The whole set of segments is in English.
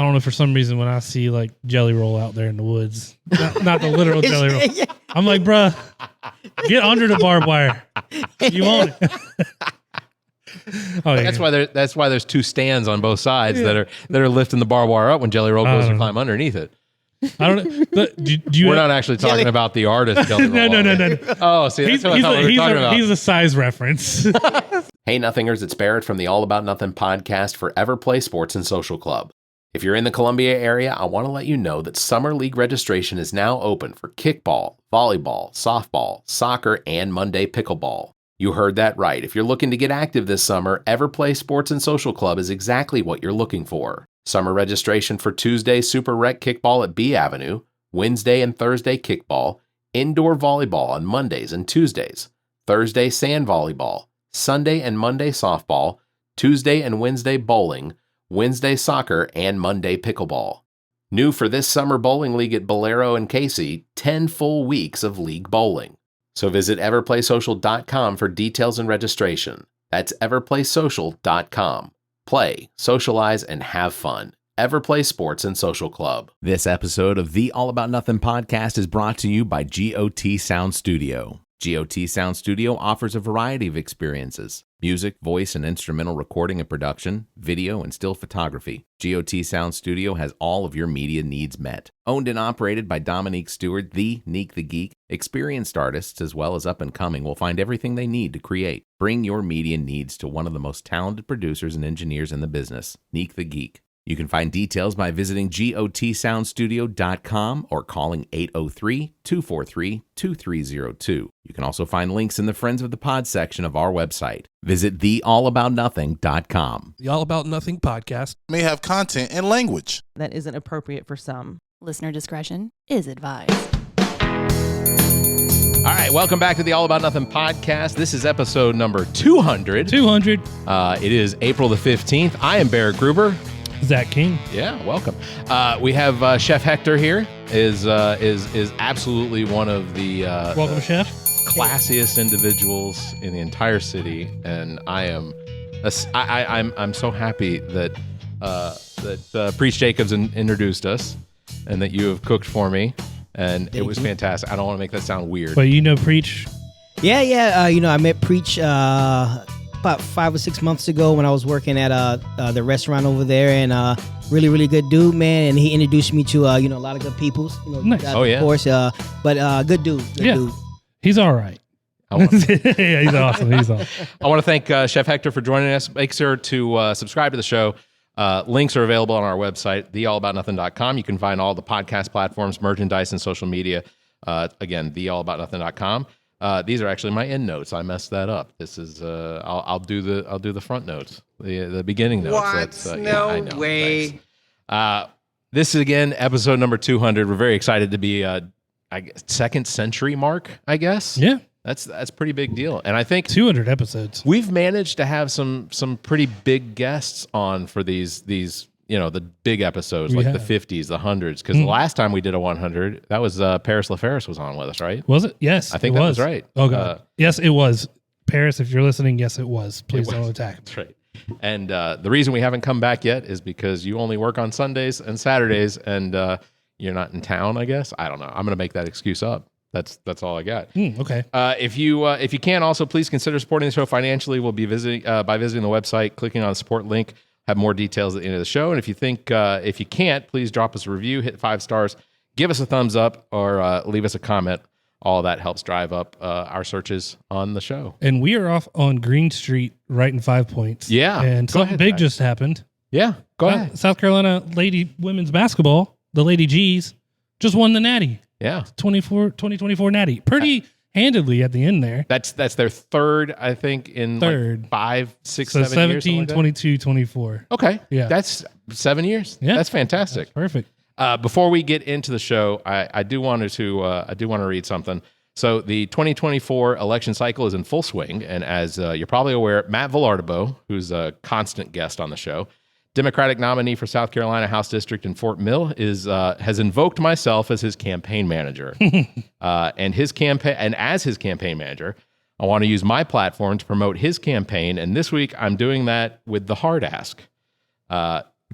I don't know, for some reason when I see like Jelly Roll out there in the woods, not the literal Jelly Roll, I'm like, bruh, get under the barbed wire. You want it. That's why there's two stands on both sides that are lifting the barbed wire up when Jelly Roll goes to climb underneath it. I don't know. We're not actually talking about the artist Jelly Roll. No. Oh, see, that's what I thought we were talking about. He's a size reference. Hey, Nothingers, it's Barrett from the All About Nothing podcast for Everplay Sports and Social Club. If you're in the Columbia area, I want to let you know that Summer League registration is now open for kickball, volleyball, softball, soccer, and Monday pickleball. You heard that right. If you're looking to get active this summer, Everplay Sports and Social Club is exactly what you're looking for. Summer registration for Tuesday Super Rec Kickball at B Avenue, Wednesday and Thursday kickball, indoor volleyball on Mondays and Tuesdays, Thursday sand volleyball, Sunday and Monday softball, Tuesday and Wednesday bowling, Wednesday soccer, and Monday pickleball. New for this summer bowling league at Bolero and Casey, 10 full weeks of league bowling. So visit everplaysocial.com for details and registration. That's everplaysocial.com. Play, socialize, and have fun. Everplay Sports and Social Club. This episode of the All About Nothing podcast is brought to you by GOT Sound Studio. GOT Sound Studio offers a variety of experiences: music, voice, and instrumental recording and production, video, and still photography. GOT Sound Studio has all of your media needs met. Owned and operated by Dominique Stewart, the Neek the Geek, experienced artists as well as up-and-coming will find everything they need to create. Bring your media needs to one of the most talented producers and engineers in the business, Neek the Geek. You can find details by visiting gotsoundstudio.com or calling 803-243-2302. You can also find links in the Friends of the Pod section of our website. Visit theallaboutnothing.com. The All About Nothing podcast may have content and language that isn't appropriate for some. Listener discretion is advised. All right, welcome back to the All About Nothing podcast. This is episode number 200. 200. It is April the 15th. I am Barrett Gruber. Zach King. Yeah, welcome. We have Chef Hector here. Is absolutely one of the welcome, Chef. Classiest individuals in the entire city, and I'm so happy that Preach Jacobs introduced us, and that you have cooked for me, and it was fantastic. I don't want to make that sound weird, but you know Preach. Yeah. I met Preach about 5 or 6 months ago when I was working at the restaurant over there, and really good dude, man. And he introduced me to a lot of good people. Nice. Of course, but good dude. Good dude. He's all right. Yeah, he's awesome. I want to thank Chef Hector for joining us. Make sure to subscribe to the show. Links are available on our website, theallaboutnothing.com. You can find all the podcast platforms, merchandise, and social media. Again, theallaboutnothing.com. These are actually my end notes. I messed that up. This is I'll do the front notes, the beginning notes. What? No way. This is again episode number 200. We're very excited to be second century mark, I guess. Yeah. That's a pretty big deal. And I think 200 episodes. We've managed to have some pretty big guests on for these the big episodes, like the 50s, the 100s. Because the last time we did a 100, that was Paris LaFerris was on with us, right? Was it? Yes. I think that was right. Oh, God. Yes, it was. Paris, if you're listening, yes, it was. Please don't attack. That's right. And the reason we haven't come back yet is because you only work on Sundays and Saturdays, and you're not in town, I guess. I don't know. I'm going to make that excuse up. That's all I got. Okay. If you can, also please consider supporting the show financially. We'll be visiting by visiting the website, clicking on the support link. Have more details at the end of the show. And if you can't, please drop us a review, hit 5 stars, give us a thumbs up, or leave us a comment. All of that helps drive up our searches on the show. And we are off on Green Street, right in 5 Points. Yeah. And something big just happened. Yeah. Go ahead. South Carolina lady women's basketball, the Lady G's, just won the Natty. Yeah. 2024 Natty. Pretty handedly at the end there. That's their third, I think, in like 5, 6, so 7 years. 17, 22, 24. Okay. Yeah. That's 7 years. Yeah. That's fantastic. That's perfect. Before we get into the show, I do want to read something. So the 2024 election cycle is in full swing, and as you're probably aware, Matt Villardo, who's a constant guest on the show, Democratic nominee for South Carolina House District in Fort Mill, has invoked myself as his campaign manager. And as his campaign manager, I want to use my platform to promote his campaign. And this week, I'm doing that with the hard ask: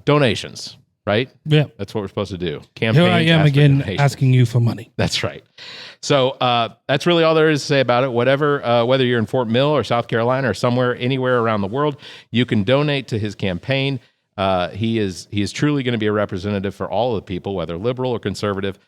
donations. right? Yeah. That's what we're supposed to do. Campaigns, Here I am ask for again donations. asking you for money. That's right. So that's really all there is to say about it. Whether you're in Fort Mill or South Carolina or somewhere, anywhere around the world, you can donate to his campaign. He is truly going to be a representative for all of the people, whether liberal or conservative.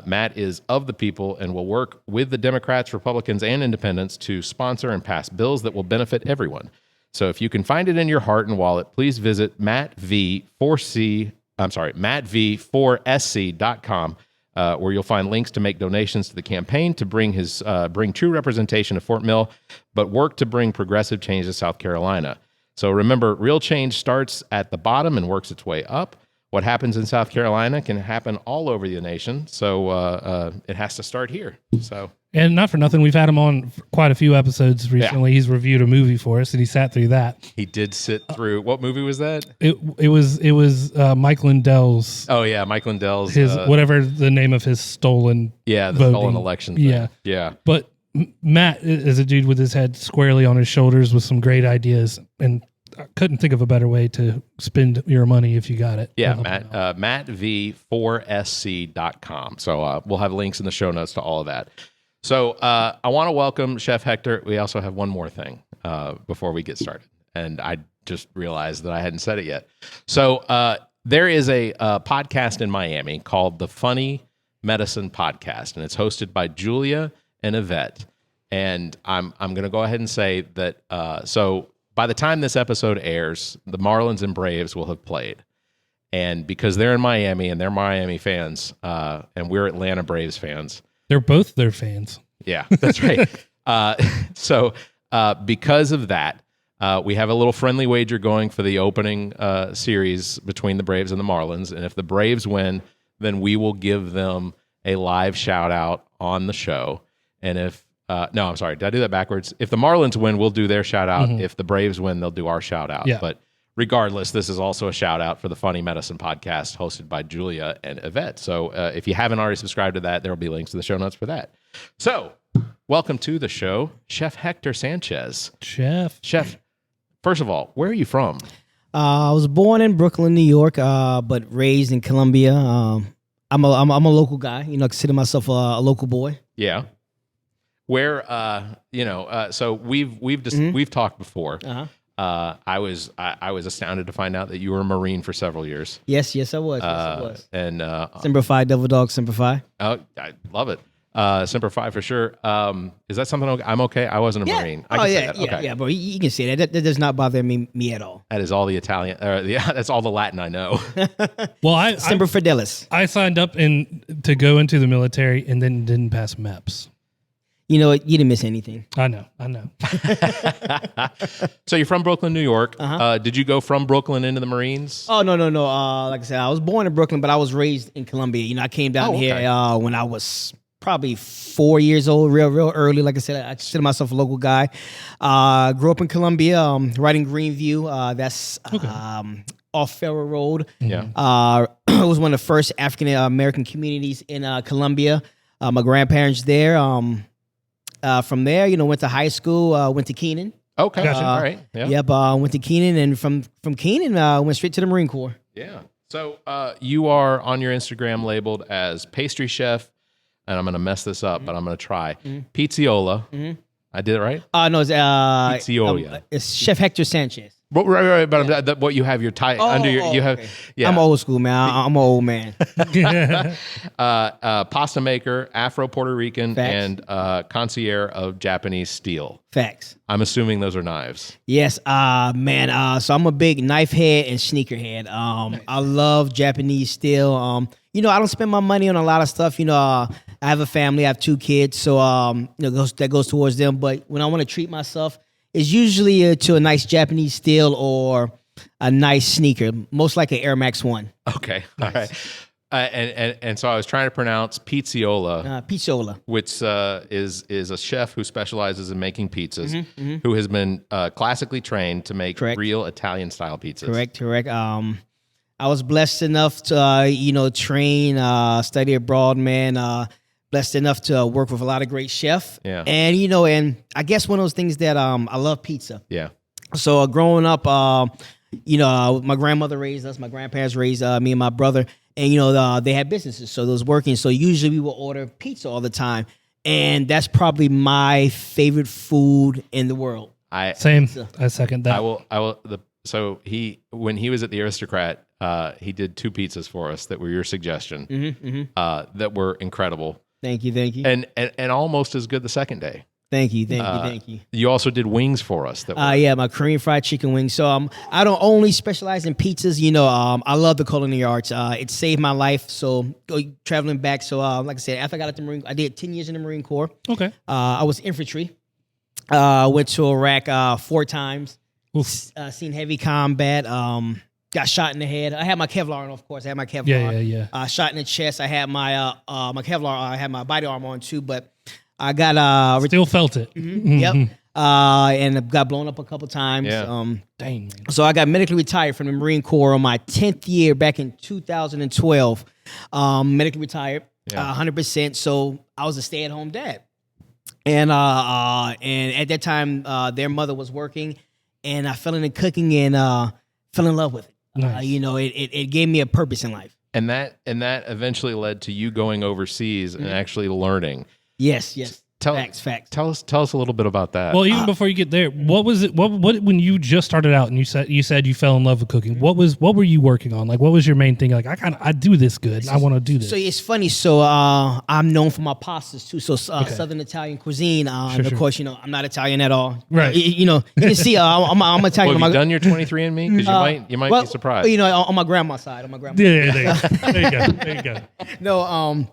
Matt is of the people and will work with the Democrats, Republicans, and independents to sponsor and pass bills that will benefit everyone. So if you can find it in your heart and wallet, please visit mattv4sc.com, where you'll find links to make donations to the campaign to bring true representation of Fort Mill, but work to bring progressive change to South Carolina. So remember, real change starts at the bottom and works its way up. What happens in South Carolina can happen all over the nation. So it has to start here. So. And not for nothing, we've had him on for quite a few episodes recently. Yeah. He's reviewed a movie for us, and he sat through that. He did sit through. What movie was that? It was Mike Lindell's. Oh yeah, Mike Lindell's. His whatever the name of his stolen. Yeah, the voting. stolen election thing. Yeah. But Matt is a dude with his head squarely on his shoulders with some great ideas, and I couldn't think of a better way to spend your money if you got it. Yeah, mattv4sc.com. So we'll have links in the show notes to all of that. So I want to welcome Chef Hector. We also have one more thing before we get started. And I just realized that I hadn't said it yet. So there is a podcast in Miami called the Funny Medicine Podcast, and it's hosted by Julia and Yvette. And I'm going to go ahead and say that so by the time this episode airs, the Marlins and Braves will have played. And because they're in Miami and they're Miami fans, and we're Atlanta Braves fans, they're both their fans. Yeah, that's right. So because of that, we have a little friendly wager going for the opening series between the Braves and the Marlins. And if the Braves win, then we will give them a live shout out on the show. And if no, I'm sorry, did I do that backwards? If the Marlins win, we'll do their shout out. Mm-hmm. If the Braves win, they'll do our shout out. Yeah. But regardless, this is also a shout out for the Funny Medicine Podcast hosted by Julia and Yvette. So if you haven't already subscribed to that, there will be links to the show notes for that. So welcome to the show, Chef Hector Sanchez. Chef, first of all, where are you from? I was born in Brooklyn, New York, but raised in Columbia. I'm a local guy. You know, I consider myself a local boy. Yeah. Where so we've talked before. Uh-huh. I was astounded to find out that you were a Marine for several years. Yes, I was. And Semper Fi, Devil Dog, Semper Fi. Oh, I love it. Semper Fi for sure. Is that something I'm okay? I wasn't a Marine. I can say that. Okay. Yeah, bro. You can say that. That does not bother me at all. That is all the Italian. That's all the Latin I know. Well, Semper Fidelis. I signed up to go into the military and then didn't pass MEPS. You know what? You didn't miss anything. I know. So you're from Brooklyn, New York. Uh-huh. Did you go from Brooklyn into the Marines? Oh, no. Like I said, I was born in Brooklyn, but I was raised in Columbia. You know, I came down here when I was probably 4 years old, real early. Like I said, I consider myself a local guy. Grew up in Columbia, right in Greenview. That's off Farrow Road. Yeah. It was one of the first African American communities in Columbia. My grandparents there. From there, went to high school, went to Keenan. Okay. Gotcha. All right. Yeah. Yep. Went to Keenan, and from Keenan, went straight to the Marine Corps. Yeah. So you are on your Instagram labeled as pastry chef, and I'm going to mess this up, but I'm going to try. Pizziola. Mm-hmm. I did it right? No, it's Pizziola. It's Chef Hector Sanchez. Right. But what you have your title under your you have. Okay. Yeah. I'm old school, man. I'm an old man. Pasta maker, Afro Puerto Rican, Facts. and concierge of Japanese steel. Facts. I'm assuming those are knives. Yes, man. So I'm a big knife head and sneaker head. Nice. I love Japanese steel. I don't spend my money on a lot of stuff. I have a family. I have 2 kids, so that goes towards them. But when I want to treat myself, it's usually to a nice Japanese steel or a nice sneaker, most like an Air Max 1. Okay, nice. All right. And so I was trying to pronounce Pizziola. Pizziola. Which is a chef who specializes in making pizzas, Mm-hmm. who has been classically trained to make Correct. real Italian style pizzas. Correct. I was blessed enough to train, study abroad, man. Blessed enough to work with a lot of great chefs. Yeah. And I guess one of those things that I love pizza. Yeah. So growing up, my grandmother raised us, my grandparents raised me and my brother, and they had businesses, so they was working. So usually we would order pizza all the time, and that's probably my favorite food in the world. Same. I second that. So when he was at the Aristocrat, he did 2 pizzas for us that were your suggestion, that were incredible. Thank you. And almost as good the second day. Thank you. You also did wings for us. That were, yeah, my Korean fried chicken wings. So I don't only specialize in pizzas. I love the culinary arts. It saved my life. So traveling back. So like I said, after I got out the Marine, I did 10 years in the Marine Corps. Okay. I was infantry. Went to Iraq 4 times. Seen heavy combat. Got shot in the head. I had my Kevlar on, of course. I had my Kevlar. Yeah. Shot in the chest. I had my my Kevlar. I had my body armor on too, but I got still felt it. Yep. And got blown up a couple times. Yeah. Dang. Man. So I got medically retired from the Marine Corps on my 10th year back in 2012. Medically retired, 100%. So I was a stay-at-home dad, and at that time their mother was working, and I fell into cooking and fell in love with it. Nice. It gave me a purpose in life. and that eventually led to you going overseas and actually learning. Yes. Facts. Tell us a little bit about that. Well, even before you get there, what was it? What when you just started out and you said you fell in love with cooking? What were you working on? Like, what was your main thing? Like, I do this good. I want to do this. So it's funny. So I'm known for my pastas too. So Southern Italian cuisine. And of course, I'm not Italian at all. Right. You can see I'm Italian. Well, have you done your 23andMe? Because you might be surprised. On my grandma's side. Yeah, there you go. No.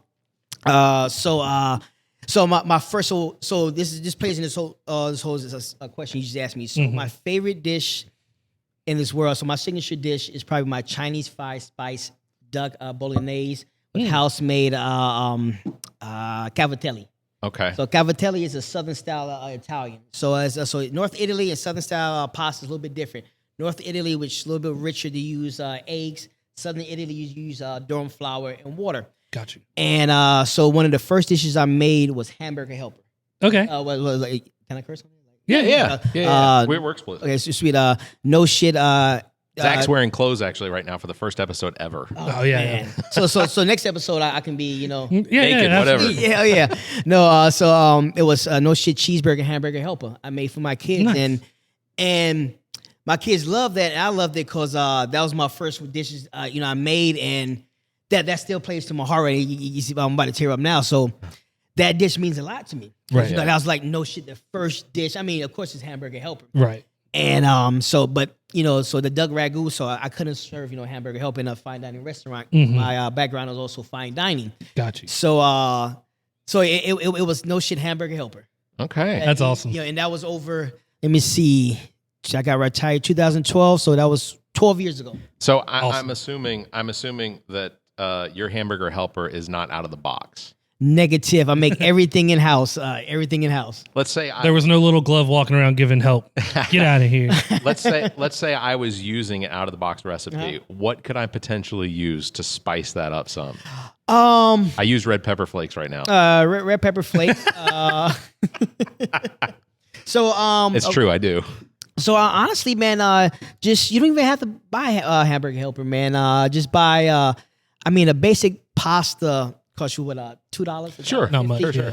So my first so this plays in this whole question you just asked me. So my favorite dish in this world. So my signature dish is probably my Chinese fried spice duck bolognese with house made cavatelli. Okay. So cavatelli is a southern style Italian. So so North Italy and southern style pasta is a little bit different. North Italy, which is a little bit richer, they use eggs. Southern Italy, you use durum flour and water. Got you. And so one of the first dishes I made was hamburger helper. Okay. Can I curse on it? Yeah. We're explicit. Okay, so sweet. No shit. Zach's wearing clothes actually right now for the first episode ever. Oh yeah. So next episode I can be Naked, whatever. Yeah. No. So it was no shit cheeseburger hamburger helper I made for my kids. Nice. and my kids loved that, and I loved it because that was my first dishes I made, and that still plays to my heart. Right? You see, I'm about to tear up now. So that dish means a lot to me. Right. That was like no shit. The first dish. I mean, of course, it's hamburger helper. Right. And so the duck ragu. So I couldn't serve hamburger helper in a fine dining restaurant. My background was also fine dining. Got you. So it was no shit hamburger helper. Okay. That's awesome. And that was over. Let me see. I got retired 2012. So that was 12 years ago. So Awesome. I'm assuming that your hamburger helper is not out of the box. Negative. I make everything in house. Everything in house. Let's say There was no little glove walking around giving help. Get out of here. let's say I was using an out of the box recipe. What could I potentially use to spice that up some? I use red pepper flakes right now. Red pepper flakes. It's true, I do. So honestly, man, just you don't even have to buy a hamburger helper, man. Just buy. A basic pasta costs you what $2. Sure, Not much. Sure.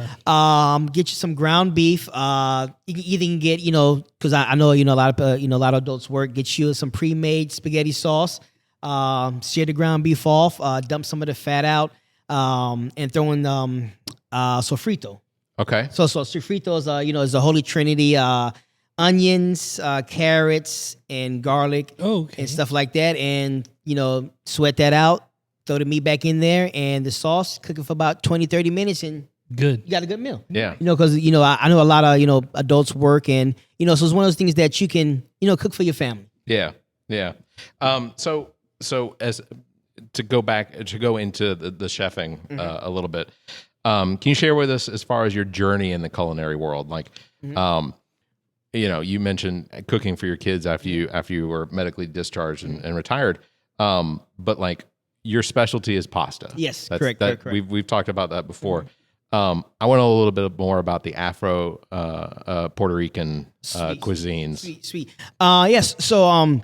Get you some ground beef. You can either get because I know a lot of adults work. Get you some pre-made spaghetti sauce. Sear the ground beef off. Dump some of the fat out. And throw in sofrito. Okay. So sofrito is is a holy trinity. Onions, carrots, and garlic, and stuff like that, and sweat that out. Throw the meat back in there, and the sauce. Cook it for about 20-30 minutes, and Good. you got a good meal. Yeah. Because I know a lot of adults work, and so it's one of those things that you can cook for your family. Yeah. So as to go into the chefing a little bit, can you share with us as far as your journey in the culinary world? Like, you mentioned cooking for your kids after you were medically discharged and retired, but like your specialty is pasta. Yes, That's, correct. We've talked about that before. I want to know a little bit more about the Afro Puerto Rican cuisines. Sweet. Yes. So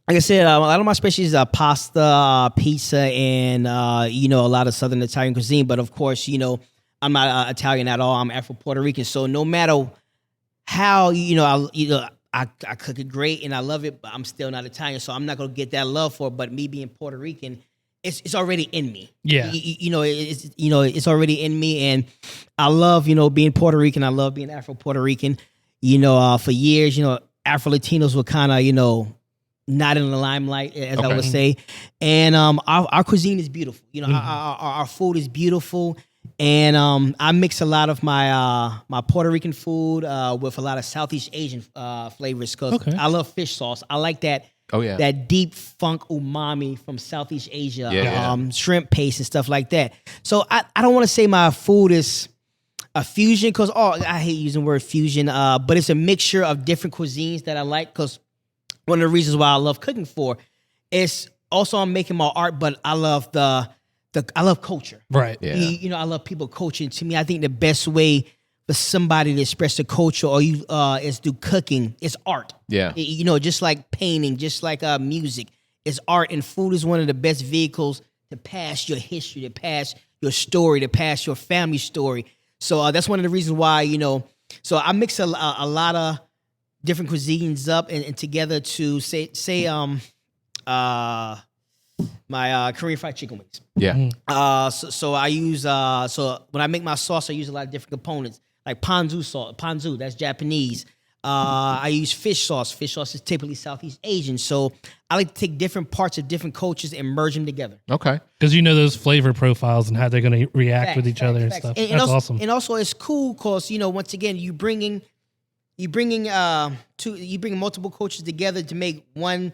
like I said, a lot of my specialties are pasta, pizza, and a lot of Southern Italian cuisine. But of course, I'm not Italian at all. I'm Afro-Puerto Rican. So no matter how I cook it great and I love it, but I'm still not Italian. So I'm not gonna get that love for it. But me being Puerto Rican, it's already in me. Yeah, it's already in me, and I love being Puerto Rican. I love being Afro-Puerto Rican. For years, Afro Latinos were kind of not in the limelight, as I would say. And our cuisine is beautiful. Our food is beautiful. And I mix a lot of my Puerto Rican food with a lot of Southeast Asian flavors because I love fish sauce. I like that. Oh yeah, that deep funk umami from Southeast Asia, Yeah. Shrimp paste and stuff like that. So I don't want to say my food is a fusion because I hate using the word fusion, but it's a mixture of different cuisines that I like. Because one of the reasons why I love cooking is also I'm making my art, but I love I love culture. right. Yeah. I love people coaching. To me, I think the best way for somebody to express the culture is through cooking. It's art. Yeah. Just like painting, just like music. It's art, and food is one of the best vehicles to pass your history, to pass your story, to pass your family story. So that's one of the reasons why, so I mix a lot of different cuisines up and together to say my Korean fried chicken wings. Yeah. So I use so when I make my sauce, I use a lot of different components like ponzu sauce. Ponzu, that's Japanese. I use fish sauce. Fish sauce is typically Southeast Asian. So I like to take different parts of different cultures and merge them together. Okay. Because those flavor profiles and how they're going to react with each other and stuff. And That's also, awesome. And also, it's cool because once again, you bringing multiple cultures together to make one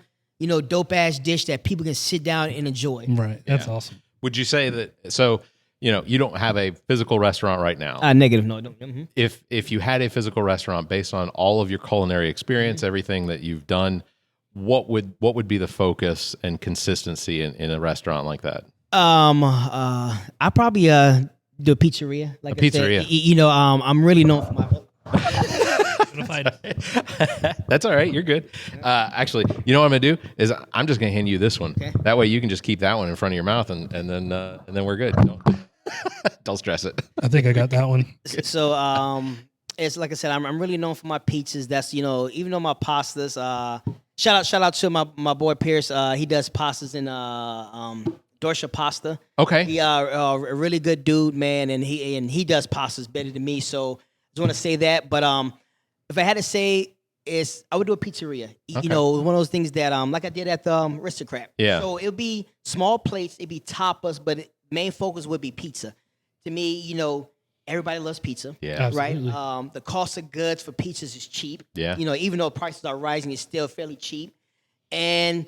dope ass dish that people can sit down and enjoy. Right. That's awesome. Would you say that? So you don't have a physical restaurant right now. Negative. No. Mm-hmm. If you had a physical restaurant based on all of your culinary experience, everything that you've done, what would be the focus and consistency in a restaurant like that? I probably do a pizzeria. Like A pizzeria. I said, I'm really known for my. That's all right. You're good. Actually, you know what I'm gonna do is I'm just gonna hand you this one. Okay. That way you can just keep that one in front of your mouth, and then we're good. Don't stress it. I think I got that one. So it's like I said, I'm really known for my pizzas. That's even though my pastas. Shout out to my boy Pierce. He does pastas in Dorsha Pasta. Okay. He a really good dude, man, and he does pastas better than me. So I just want to say that. But if I had to say, I would do a pizzeria. Okay. One of those things that like I did at the Aristocrat. Yeah. So it'll be small plates, it'd be tapas, but main focus would be pizza. To me, everybody loves pizza. Yeah. Right. Absolutely. The cost of goods for pizzas is cheap. Yeah. Even though prices are rising, it's still fairly cheap. And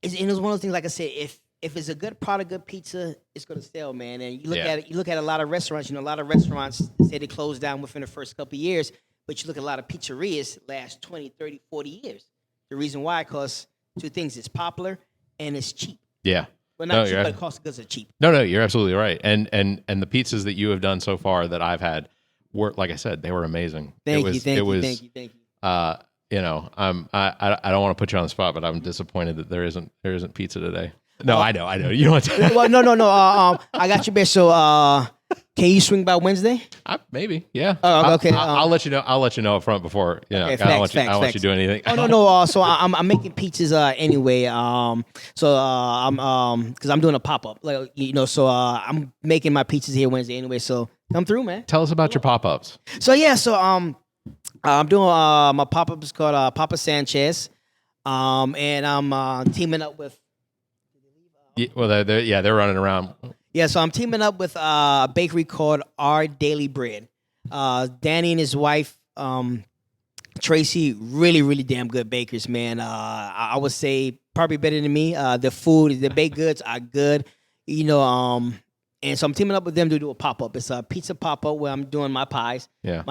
it's one of those things. Like I said, if it's a good product, good pizza, it's gonna sell, man. And you look at a lot of restaurants. A lot of restaurants say they close down within the first couple of years, but you look at a lot of pizzerias last 20, 30, 40 years. The reason why, because two things: it's popular and it's cheap. Yeah. Well, not cheap, but cost of goods are cheap. No, you're absolutely right. And the pizzas that you have done so far that I've had were, like I said, they were amazing. Thank you. I don't want to put you on the spot, but I'm disappointed that there isn't pizza today. No, I know. You don't want to. Well, no. I got you, bitch. So, can you swing by Wednesday? Maybe, yeah. Oh, okay. I'll let you know. I'll let you know up front before. Okay, I don't want you to facts. do anything. Oh no. So I'm making pizzas anyway. So I'm because I'm doing a pop up, So I'm making my pizzas here Wednesday anyway. So come through, man. Tell us about your pop ups. So I'm doing my pop up is called Papa Sanchez, and I'm teaming up with. They're running around. Yeah, so I'm teaming up with a bakery called Our Daily Bread. Danny and his wife, Traci, really, really damn good bakers, man. I would say probably better than me. The baked goods are good, and so I'm teaming up with them to do a pop-up. It's a pizza pop-up where I'm doing my pies, my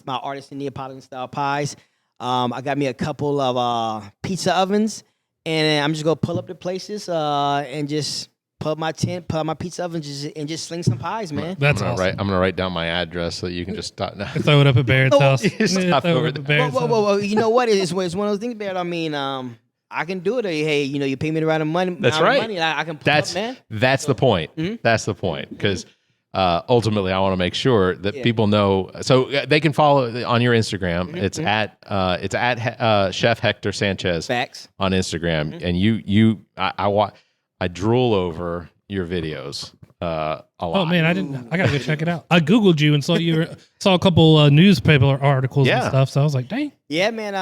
artisan Neapolitan style pies. I got me a couple of pizza ovens, and I'm just gonna pull up the places and just put my pizza oven and just sling some pies, man. That's I'm awesome. gonna write down my address so that you can just stop. Throw it up at Barrett's house. Stop over there. Well, you know what? It's one of those things, Barrett. I mean, I can do it. Or, hey, you pay me the right money. That's right. Money, I can. That's man. that's the point. That's the point because ultimately I want to make sure that people know. So they can follow on your Instagram. It's at Chef Hector Sanchez. Facts on Instagram, and I drool over your videos a lot. Oh man, I gotta go check it out. I googled you and saw a couple newspaper articles and stuff. So I was like, dang. Yeah, man.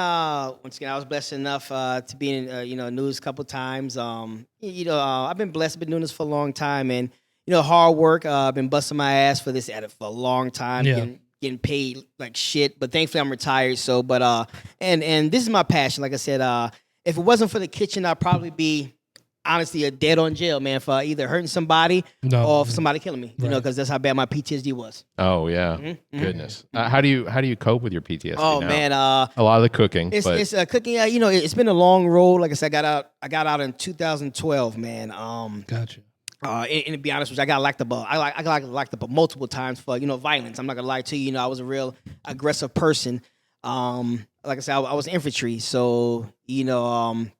Once again, I was blessed enough to be in news a couple times. I've been blessed. Been doing this for a long time, and hard work. I've been busting my ass for this for a long time. Yeah. Getting paid like shit, but thankfully I'm retired. So, and this is my passion. Like I said, if it wasn't for the kitchen, I'd probably be honestly a dead on jail, man, for either hurting somebody or for somebody killing me. Because that's how bad my PTSD was. Oh yeah, goodness. How do you cope with your PTSD? Oh now? Man, a lot of the cooking. It's cooking. It's been a long road. Like I said, I got out in 2012, man. Gotcha. And to be honest with you, I got locked up. I got locked up multiple times for violence. I'm not gonna lie to you. I was a real aggressive person. Like I said, I was infantry, so I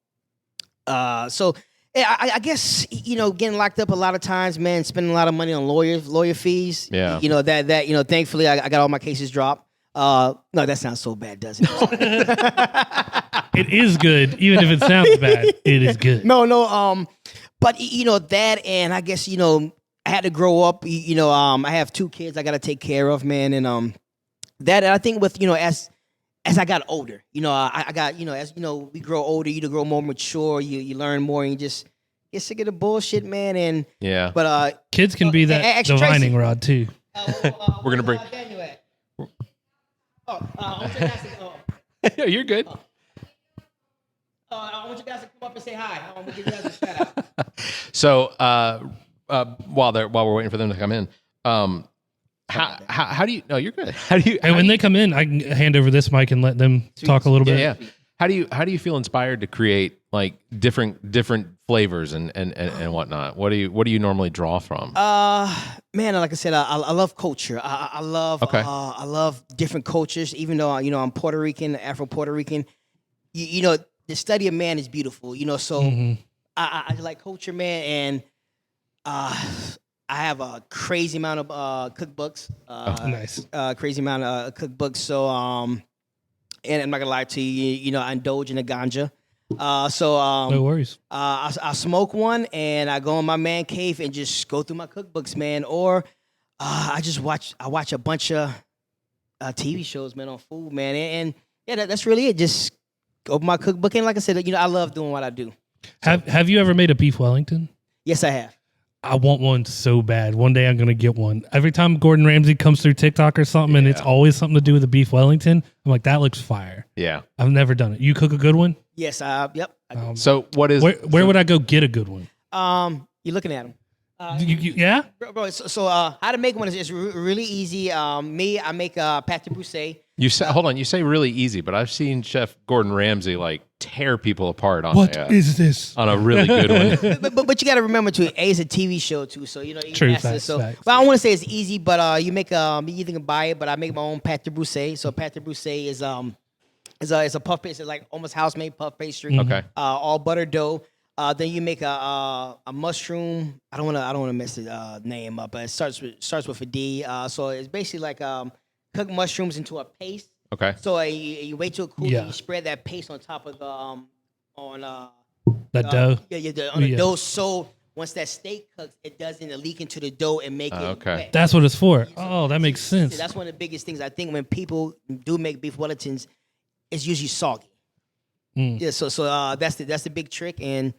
guess getting locked up a lot of times, man, spending a lot of money on lawyer fees. Yeah. That thankfully I got all my cases dropped. No, that sounds so bad, doesn't it? It is good, even if it sounds bad. It is good. No. But that, and I guess I had to grow up. I have 2 kids I got to take care of, man, and that I think with as I got older, I got as we grow older, you grow more mature, you learn more, and you just get sick of the bullshit, man. And yeah, but kids can be that divining rod too. We're gonna bring. You're good. I want you guys to come up and say hi. I want to give you guys a shout out. So while we're waiting for them to come in, how do you? No, you're good. How do you? And when they come in, I can hand over this mic and let them talk a little bit. Yeah. How do you feel inspired to create like different flavors and whatnot? What do you normally draw from? Man, like I said, I love culture. I love different cultures. Even though I'm Puerto Rican, Afro Puerto Rican. The study of man is beautiful. So I like culture, man, and I have a crazy amount of cookbooks. Nice. Crazy amount of cookbooks. So and I'm not gonna lie to you. I indulge in the ganja. No worries. I smoke one and I go in my man cave and just go through my cookbooks, man. Or I watch a bunch of TV shows, man, on food, man. And yeah, that's really it. Just open my cookbook, and like I said, I love doing what I do. Have you ever made a beef Wellington? Yes, I have. I want one so bad. One day I'm gonna get one. Every time Gordon Ramsay comes through TikTok or something, and it's always something to do with the beef Wellington, I'm like, that looks fire. Yeah, I've never done it. You cook a good one? Yes. Yep. So what is? Where would I go get a good one? You're looking at them. Yeah, bro. So how to make one is really easy. I make pâte broussée. You say, hold on. You say really easy, but I've seen Chef Gordon Ramsay like tear people apart on what is this on a really good one. but you got to remember too, it's a TV show too, so True, facts. Well, I don't want to say it's easy, but you make you either can buy it, but I make my own pâte broussée. So pâte broussée is a puff pastry, like almost house made puff pastry. Okay. All butter dough. Then you make a mushroom. I don't want to mess the name up, but it starts with a D. So it's basically like cook mushrooms into a paste. Okay. So you wait till it cools. Yeah. You spread that paste on top of the that dough. On the dough. So once that steak cooks, it doesn't leak into the dough and make it wet. That's what it's for. Oh, that makes sense. That's one of the biggest things I think when people do make beef Wellingtons, it's usually soggy. Yeah. So that's the big trick, and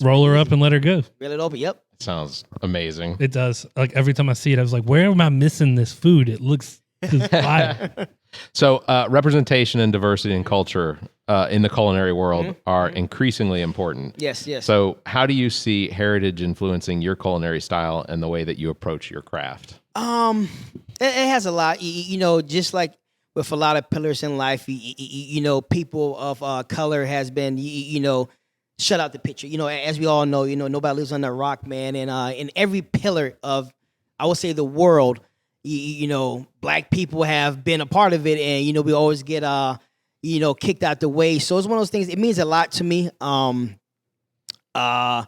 roll her up and let her go. Reel it open. Yep. Sounds amazing. It does. Like every time I see it, I was like, where am I missing this food? It looks fire. So representation and diversity and culture in the culinary world are increasingly important. Yes. So how do you see heritage influencing your culinary style and the way that you approach your craft? It has a lot. Just like with a lot of pillars in life, people of color has been, shut out the picture. As we all know, nobody lives on the rock, man. And in every pillar of, I would say, the world, black people have been a part of it. And, we always get, kicked out the way. So it's one of those things. It means a lot to me. The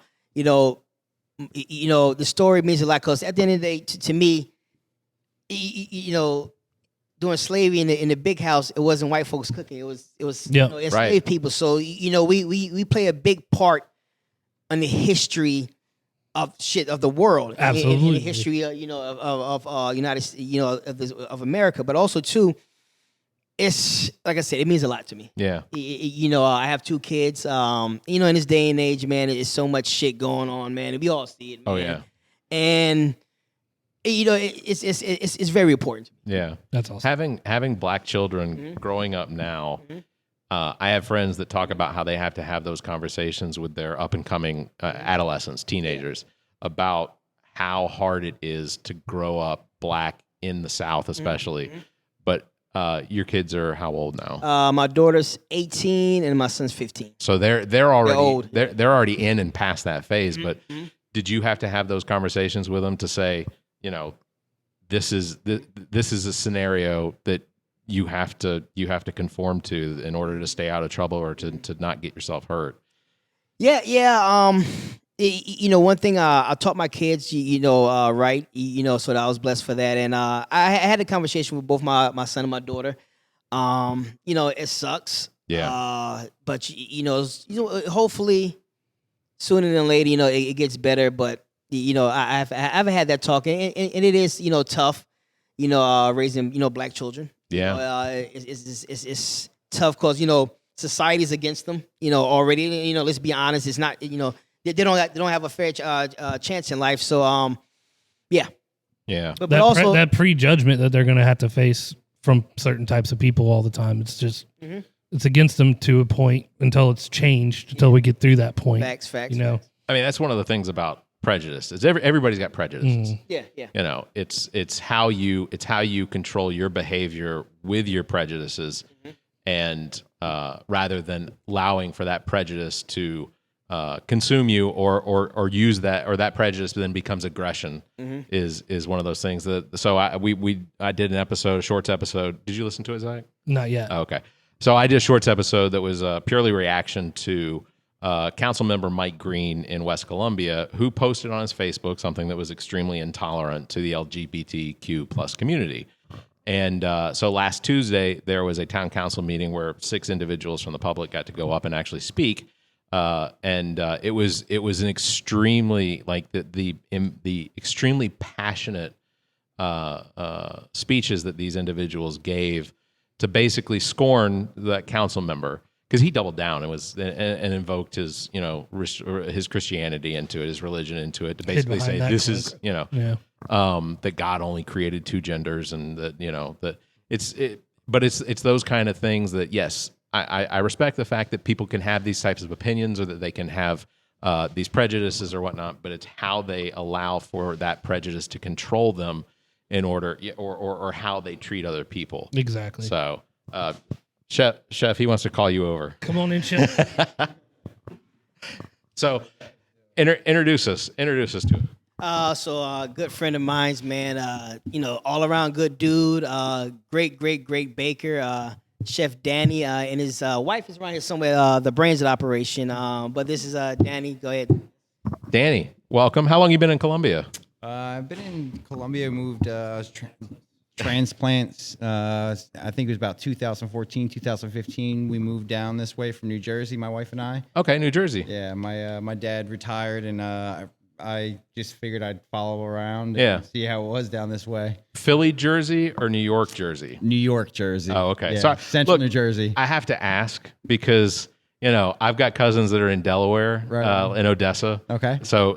story means a lot because at the end of the day, to me, during slavery in the big house, it wasn't white folks cooking. It was enslaved people. So we play a big part in the history of the world. Absolutely. In the history of of America, but also too, it's like I said, it means a lot to me. Yeah. I have 2 kids. In this day and age, man, there's so much shit going on, man, and we all see it, man. Oh yeah. And it's very important. Yeah, That's awesome. Having black children growing up now, I have friends that talk about how they have to have those conversations with their up and coming adolescents, teenagers, about how hard it is to grow up black in the South, especially. But your kids are how old now? My daughter's 18 and my son's 15. So they're already old. They're already in and past that phase. But did you have to have those conversations with them to say, this is a scenario that you have to conform to in order to stay out of trouble or to not get yourself hurt? Yeah. One thing I taught my kids, right, so that I was blessed for that. And I had a conversation with both my son and my daughter. It sucks. Yeah. But hopefully sooner than later, it gets better. But I've had that talk, and it is tough, raising black children. Yeah. It's tough because society's against them. Already. Let's be honest. It's not. They don't have a fair chance in life. So yeah. Yeah. But That that prejudgment that they're going to have to face from certain types of people all the time. It's just it's against them to a point until it's changed. Until we get through that point. Facts. I mean, that's one of the things about prejudice. Is everybody's got prejudices. Yeah. It's how you control your behavior with your prejudices, and rather than allowing for that prejudice to consume you or use that, or that prejudice then becomes aggression, is one of those things so I did a shorts episode. Did you listen to it, Zach? Not yet. Oh, okay. So I did a shorts episode that was purely reaction to council member Mike Green in West Columbia, who posted on his Facebook something that was extremely intolerant to the LGBTQ plus community. And so last Tuesday, there was a town council meeting where 6 individuals from the public got to go up and actually speak. And it was an extremely, like the extremely passionate speeches that these individuals gave to basically scorn that council member, because he doubled down and invoked his his Christianity into it, his religion into it, to basically say this is that God only created 2 genders, and that it's those kind of things that, yes, I respect the fact that people can have these types of opinions, or that they can have these prejudices or whatnot, but it's how they allow for that prejudice to control them in order, or how they treat other people. Exactly. So, Chef, he wants to call you over. Come on in, Chef. So, introduce us to him. So a good friend of mine's, man. All around good dude. Great baker. Chef Danny, and his wife is around here somewhere. The brains of the operation. But this is Danny. Go ahead. Danny, welcome. How long you been in Columbia? I've been in Columbia. Moved transplants. I think it was about 2014, 2015. We moved down this way from New Jersey, my wife and I. Okay, New Jersey. Yeah, my dad retired, and I just figured I'd follow around and see how it was down this way. Philly, Jersey, or New York, Jersey? New York, Jersey. Oh, okay. Yeah, Sorry. Central New Jersey. I have to ask because, I've got cousins that are in Delaware, in Odessa. Okay. So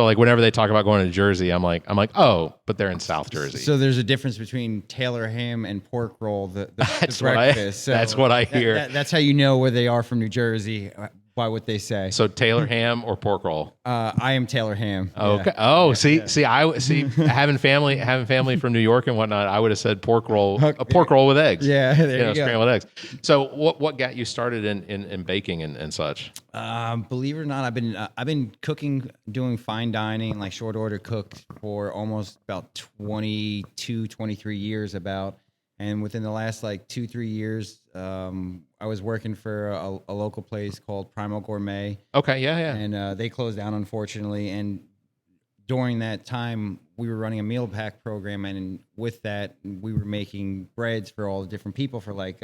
like whenever they talk about going to Jersey, I'm like, oh, but they're in South Jersey. So there's a difference between Taylor ham and pork roll, the That's breakfast. That's what I hear. That's how you know where they are from New Jersey, by what they say. So Taylor ham or pork roll? I am Taylor ham. Oh, okay. Oh, see, having family from New York and whatnot, I would have said pork roll, a pork roll with eggs. Yeah, there you go. Scrambled eggs. So what got you started in baking and such? Believe it or not, I've been cooking, doing fine dining, like short order cooked for almost about 22, 23 years about. And within the last like 2-3 years, I was working for a local place called Primal Gourmet. Okay, yeah. And they closed down, unfortunately. And during that time, we were running a meal pack program, and with that, we were making breads for all the different people for like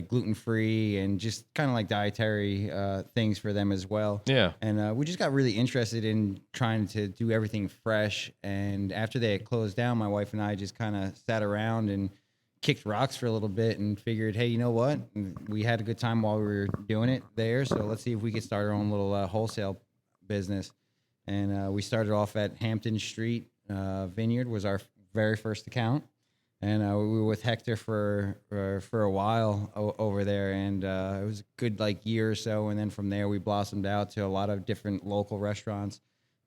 gluten-free and just kind of like dietary things for them as well. Yeah. And we just got really interested in trying to do everything fresh. And after they had closed down, my wife and I just kind of sat around and kicked rocks for a little bit and figured, hey, you know what? We had a good time while we were doing it there, so let's see if we could start our own little wholesale business. And we started off at Hampton Street Vineyard was our very first account. And we were with Hector for a while over there, and it was a good like year or so. And then from there, we blossomed out to a lot of different local restaurants: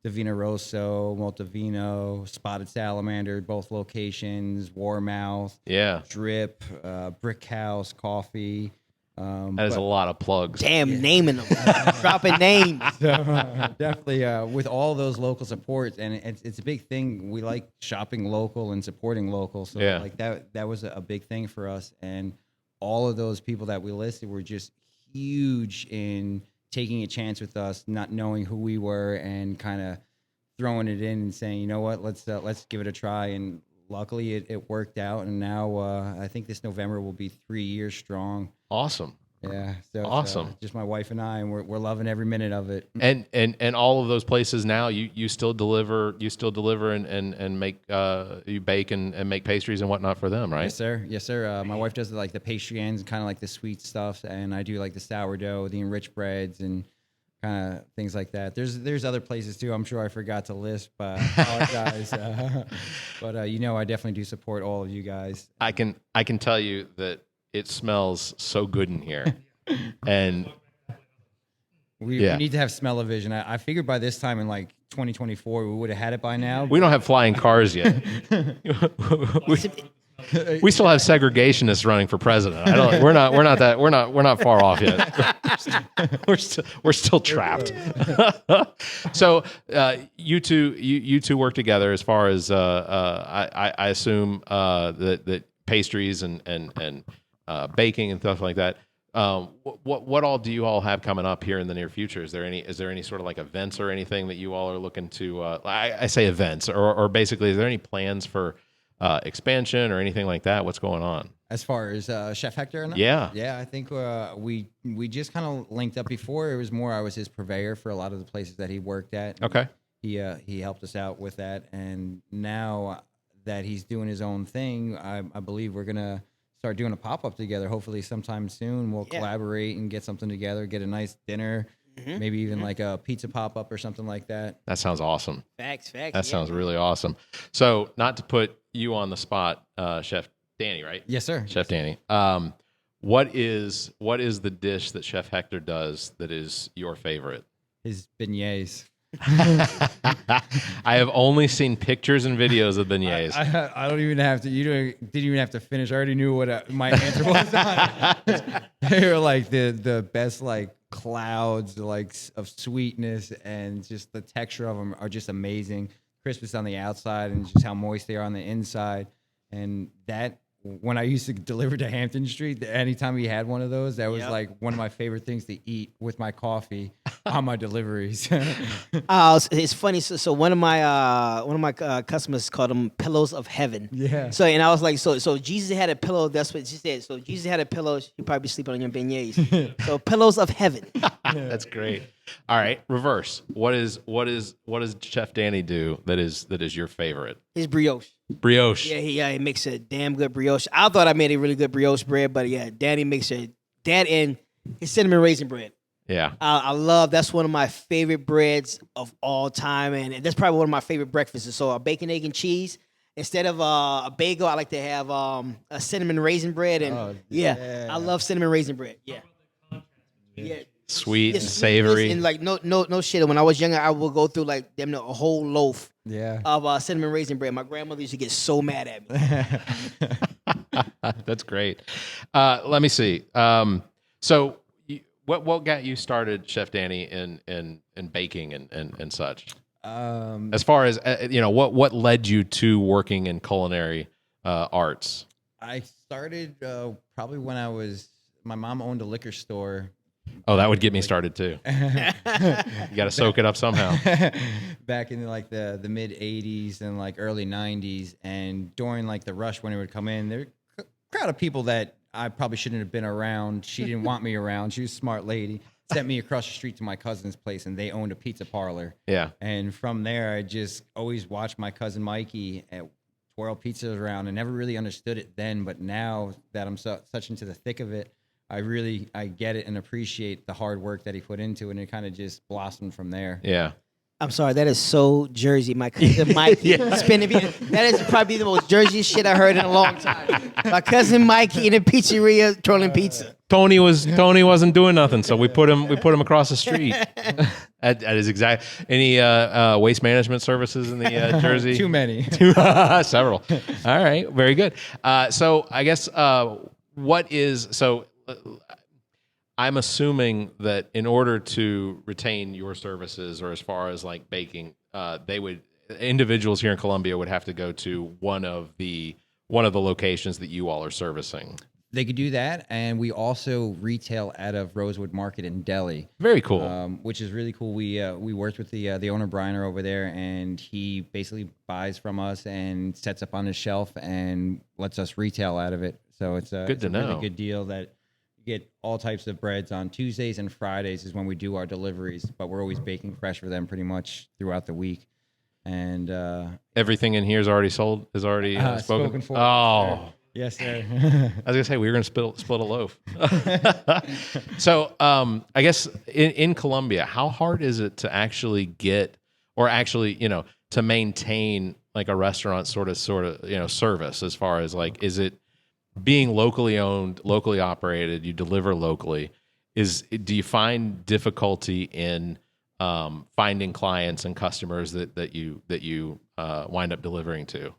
Divina Rosso, Moltevino, Spotted Salamander, both locations, Warmouth, Drip, Brick House, Coffee. That is a lot of plugs. Damn, naming them, dropping names. So, definitely, with all those local supports, and it's a big thing. We like shopping local and supporting local. So like that was a big thing for us. And all of those people that we listed were just huge in taking a chance with us, not knowing who we were, and kind of throwing it in and saying, you know what, let's give it a try. And luckily, it worked out. And now I think this November will be 3 years strong. Awesome. Yeah. So awesome. It's, just my wife and I, and we're loving every minute of it. And all of those places now, you still deliver and make you bake and make pastries and whatnot for them, right? Yes, sir. My wife does like the pastry ends and kind of like the sweet stuff, and I do like the sourdough, the enriched breads, and kind of things like that. There's other places too. I'm sure I forgot to list, but I apologize. But I definitely do support all of you guys. I can tell you that it smells so good in here, and we need to have smell-o-vision. I figured by this time in like 2024 we would have had it by now. We don't have flying cars yet. We still have segregationists running for president. We're not far off yet. We're still trapped. So you two work together as far as I assume that pastries and baking and stuff like that. What all do you all have coming up here in the near future? Is there any sort of like events or anything that you all are looking to? I say events, or basically, is there any plans for expansion or anything like that? What's going on as far as Chef Hector? Yeah. I think we just kind of linked up before. It was more I was his purveyor for a lot of the places that he worked at. Okay. He helped us out with that, and now that he's doing his own thing, I believe we're gonna start doing a pop-up together. Hopefully sometime soon we'll collaborate and get something together, get a nice dinner, maybe even like a pizza pop-up or something like that. That sounds awesome. Facts. That sounds really awesome. So not to put you on the spot, Chef Danny, right? Yes, sir. Chef Danny. What is the dish that Chef Hector does that is your favorite? His beignets. I have only seen pictures and videos of beignets. I don't even have to. You didn't even have to finish. I already knew what my answer was on. They were like the best like clouds like of sweetness, and just the texture of them are just amazing. Crispness on the outside and just how moist they are on the inside. And that, when I used to deliver to Hampton Street, anytime we had one of those, that was like one of my favorite things to eat with my coffee on my deliveries. It's funny. So one of my customers called them pillows of heaven. Yeah. So and I was like, so Jesus had a pillow. That's what she said. So Jesus had a pillow. You probably sleeping on your beignets. So pillows of heaven. That's great. All right, reverse. What does Chef Danny do that is your favorite? His brioche. Brioche. Yeah, he makes a damn good brioche. I thought I made a really good brioche bread, but yeah, Danny makes that and his cinnamon raisin bread. Yeah. I love, that's one of my favorite breads of all time, and that's probably one of my favorite breakfasts. So a bacon, egg, and cheese. Instead of a bagel, I like to have a cinnamon raisin bread, and I love cinnamon raisin bread. Yeah. Sweet and savory, and like no shit. When I was younger, I would go through like a whole loaf of cinnamon raisin bread. My grandmother used to get so mad at me. That's great. Let me see. So what got you started, Chef Danny, in baking and such? As far as what led you to working in culinary arts? I started probably when my mom owned a liquor store. Oh, that would get me started too. You got to soak it up somehow. Back in like the mid 80s and like early 90s. And during like the rush when it would come in, there were a crowd of people that I probably shouldn't have been around. She didn't want me around. She was a smart lady. Sent me across the street to my cousin's place, and they owned a pizza parlor. Yeah. And from there, I just always watched my cousin Mikey twirl pizzas around, and never really understood it then. But now that I'm such into the thick of it, I get it and appreciate the hard work that he put into it, and it kind of just blossomed from there. Yeah. I'm sorry, that is so Jersey. My cousin Mike spinning. That is probably the most Jersey shit I heard in a long time. My cousin Mike in a pizzeria twirling pizza. Tony wasn't doing nothing, so we put him across the street. That is exact. Any waste management services in the Jersey? Too many. Several. All right, very good. So I guess I'm assuming that in order to retain your services, or as far as like baking, individuals here in Columbia would have to go to one of the locations that you all are servicing. They could do that, and we also retail out of Rosewood Market in Delhi. Very cool. Which is really cool. We worked with the owner Briner over there, and he basically buys from us and sets up on his shelf and lets us retail out of it. So it's a really good deal that you get all types of breads on Tuesdays and Fridays is when we do our deliveries, but we're always baking fresh for them pretty much throughout the week. And everything in here is already sold. Is already spoken for. Oh. Yes, sir. I was gonna say we were gonna split a loaf. So, I guess in Colombia, how hard is it to actually get, or actually, to maintain like a restaurant sort of, service? As far as like, is it being locally owned, locally operated? You deliver locally. Do you find difficulty in finding clients and customers that you wind up delivering to?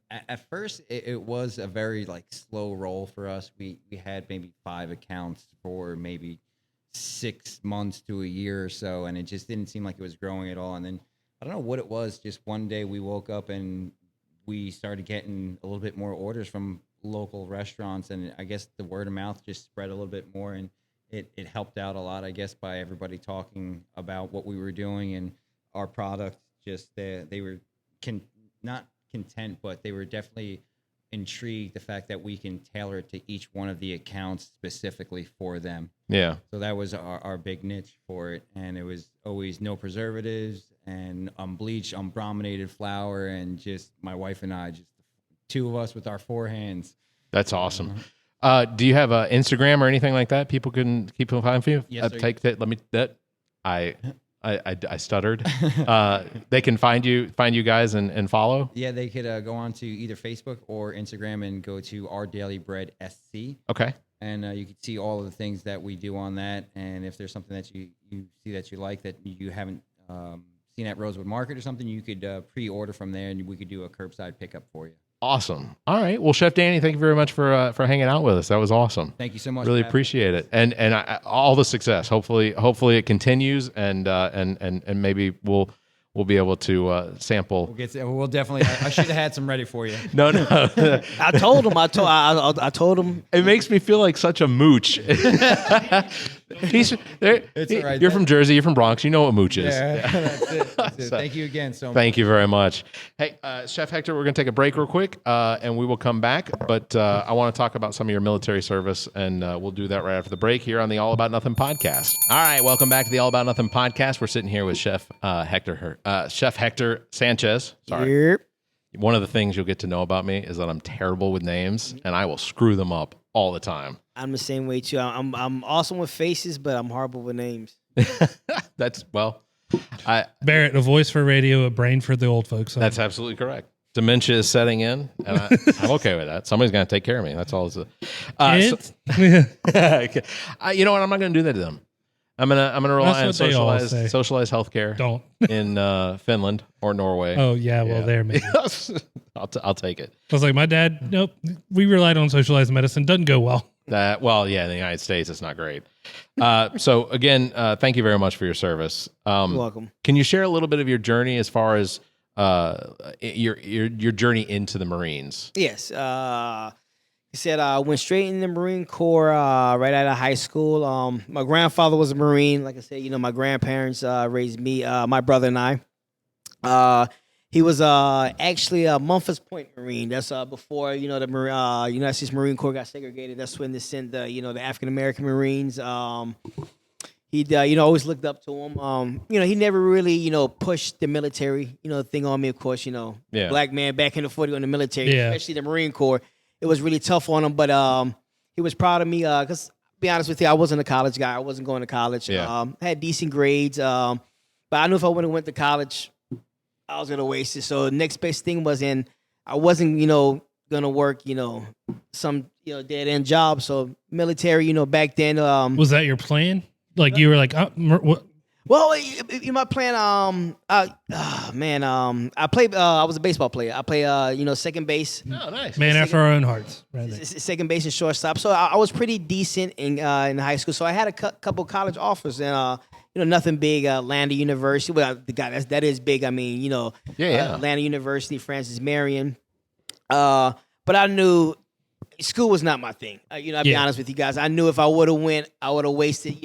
At first, it was a very like slow roll for us. We had maybe 5 accounts for maybe 6 months to a year or so, and it just didn't seem like it was growing at all. And then I don't know what it was. Just one day we woke up and we started getting a little bit more orders from local restaurants, and I guess the word of mouth just spread a little bit more, and it helped out a lot, I guess, by everybody talking about what we were doing and our product. Just they were not content, but they were definitely intrigued the fact that we can tailor it to each one of the accounts specifically for them. Yeah. So that was our big niche for it, and it was always no preservatives and unbleached, unbrominated flour, and just my wife and I, just the 2 of us with our 4 hands. That's awesome. Do you have an Instagram or anything like that? People can keep on finding for you. Yes, sir. Take that. Let me. That I stuttered. They can find you guys and follow. Yeah, they could go on to either Facebook or Instagram and go to Our Daily Bread SC. Okay. And you can see all of the things that we do on that. And if there's something that you see that you like that you haven't seen at Rosewood Market or something, you could pre-order from there, and we could do a curbside pickup for you. Awesome. All right. Well, Chef Danny, thank you very much for hanging out with us. That was awesome. Thank you so much. Really appreciate it, and all the success. Hopefully it continues, and maybe we'll be able to sample. We'll definitely. I should have had some ready for you. No. I told him. It makes me feel like such a mooch. It's all right. You're from Jersey. You're from Bronx. You know what mooch is. Yeah, that's it. So, thank you again so much. Thank you very much. Hey, Chef Hector, we're going to take a break real quick, and we will come back. But I want to talk about some of your military service, and we'll do that right after the break here on the All About Nothing podcast. All right, welcome back to the All About Nothing podcast. We're sitting here with Chef Hector Sanchez. Sorry. Yep. One of the things you'll get to know about me is that I'm terrible with names, and I will screw them up all the time. I'm the same way too. I'm awesome with faces, but I'm horrible with names. Barrett, a voice for radio, a brain for the old folks. That's absolutely correct. Dementia is setting in, and I'm okay with that. Somebody's going to take care of me. That's all. You know what? I'm not going to do that to them. I'm gonna rely on socialized healthcare. Don't in Finland or Norway. Oh yeah, well there maybe. I'll take it. I was like, my dad. Nope, we relied on socialized medicine. Doesn't go well. In the United States, it's not great. So again, thank you very much for your service. You're welcome. Can you share a little bit of your journey as far as your journey into the Marines. Yes. He said I went straight in the Marine Corps right out of high school. My grandfather was a Marine. Like I said, my grandparents raised me, my brother and I. He was actually a Memphis Point Marine. That's before the United States Marine Corps got segregated. That's when they sent the African American Marines. He always looked up to him. He never really pushed the military thing on me. Of course, black man back in the 40 in the military, especially the Marine Corps. It was really tough on him, but he was proud of me because, to be honest with you, I wasn't a college guy. I wasn't going to college. I had decent grades, but I knew if I would have went to college, I was gonna waste it. So the next best thing was I wasn't gonna work some dead end job. So military, back then. Was that your plan? Like you were like, what? Well, my plan, I played. I was a baseball player. I play, second base. Oh, nice. Man after our own hearts. Right there. Second base and shortstop. So I was pretty decent in high school. So I had a couple college offers and nothing big. Atlanta University. Well, the guy that is big. I mean, Atlanta University, Francis Marion. But I knew school was not my thing. I'll be honest with you guys. I knew if I would have went, I would have wasted.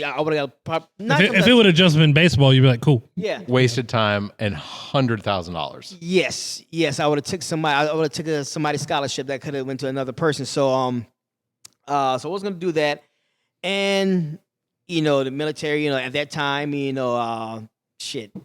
I would have got if it would have just been baseball, you'd be like, cool. Yeah. Wasted time and $100,000. Yes. I would have took somebody. I would have took somebody's scholarship that could have went to another person. So so I was gonna do that, and the military. At that time, why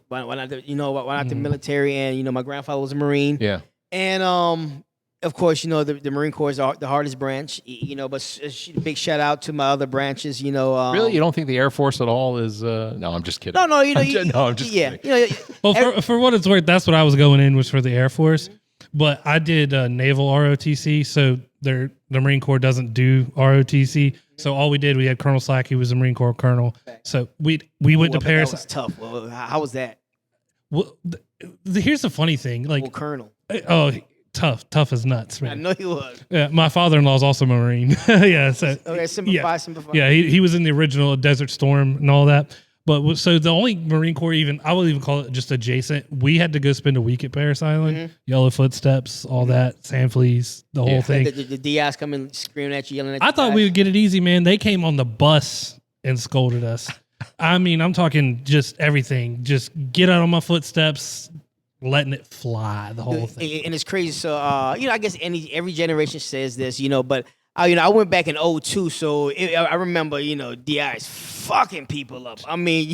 not the military? And my grandfather was a Marine. Yeah. And of course, the Marine Corps is the hardest branch, but big shout out to my other branches, Really? You don't think the Air Force at all is, no, I'm just kidding. No, I'm just kidding. Well, for what it's worth, that's what I was going in was for the Air Force, but I did naval ROTC, so the Marine Corps doesn't do ROTC, so all we did, we had Colonel Slack, he was a Marine Corps colonel, so we went to Paris. That was tough. Well, how was that? Well, here's the funny thing, like, Colonel. Oh, tough as nuts, man. I know he was. Yeah, my father-in-law is also a Marine. Yeah, so okay, simplify. Yeah, he was in the original Desert Storm and all that. But so the only Marine Corps, I will even call it just adjacent. We had to go spend a week at Paris Island, Yellow Footsteps, all that, sand fleas, the whole thing. The DIs coming screaming at you, yelling at you. I thought we would get it easy, man. They came on the bus and scolded us. I mean, I'm talking just everything. Just get out of my footsteps. Letting it fly, the whole thing. And it's crazy. So, I guess every generation says this, but, I went back in 2002. So I remember, DIs fucking people up. I mean,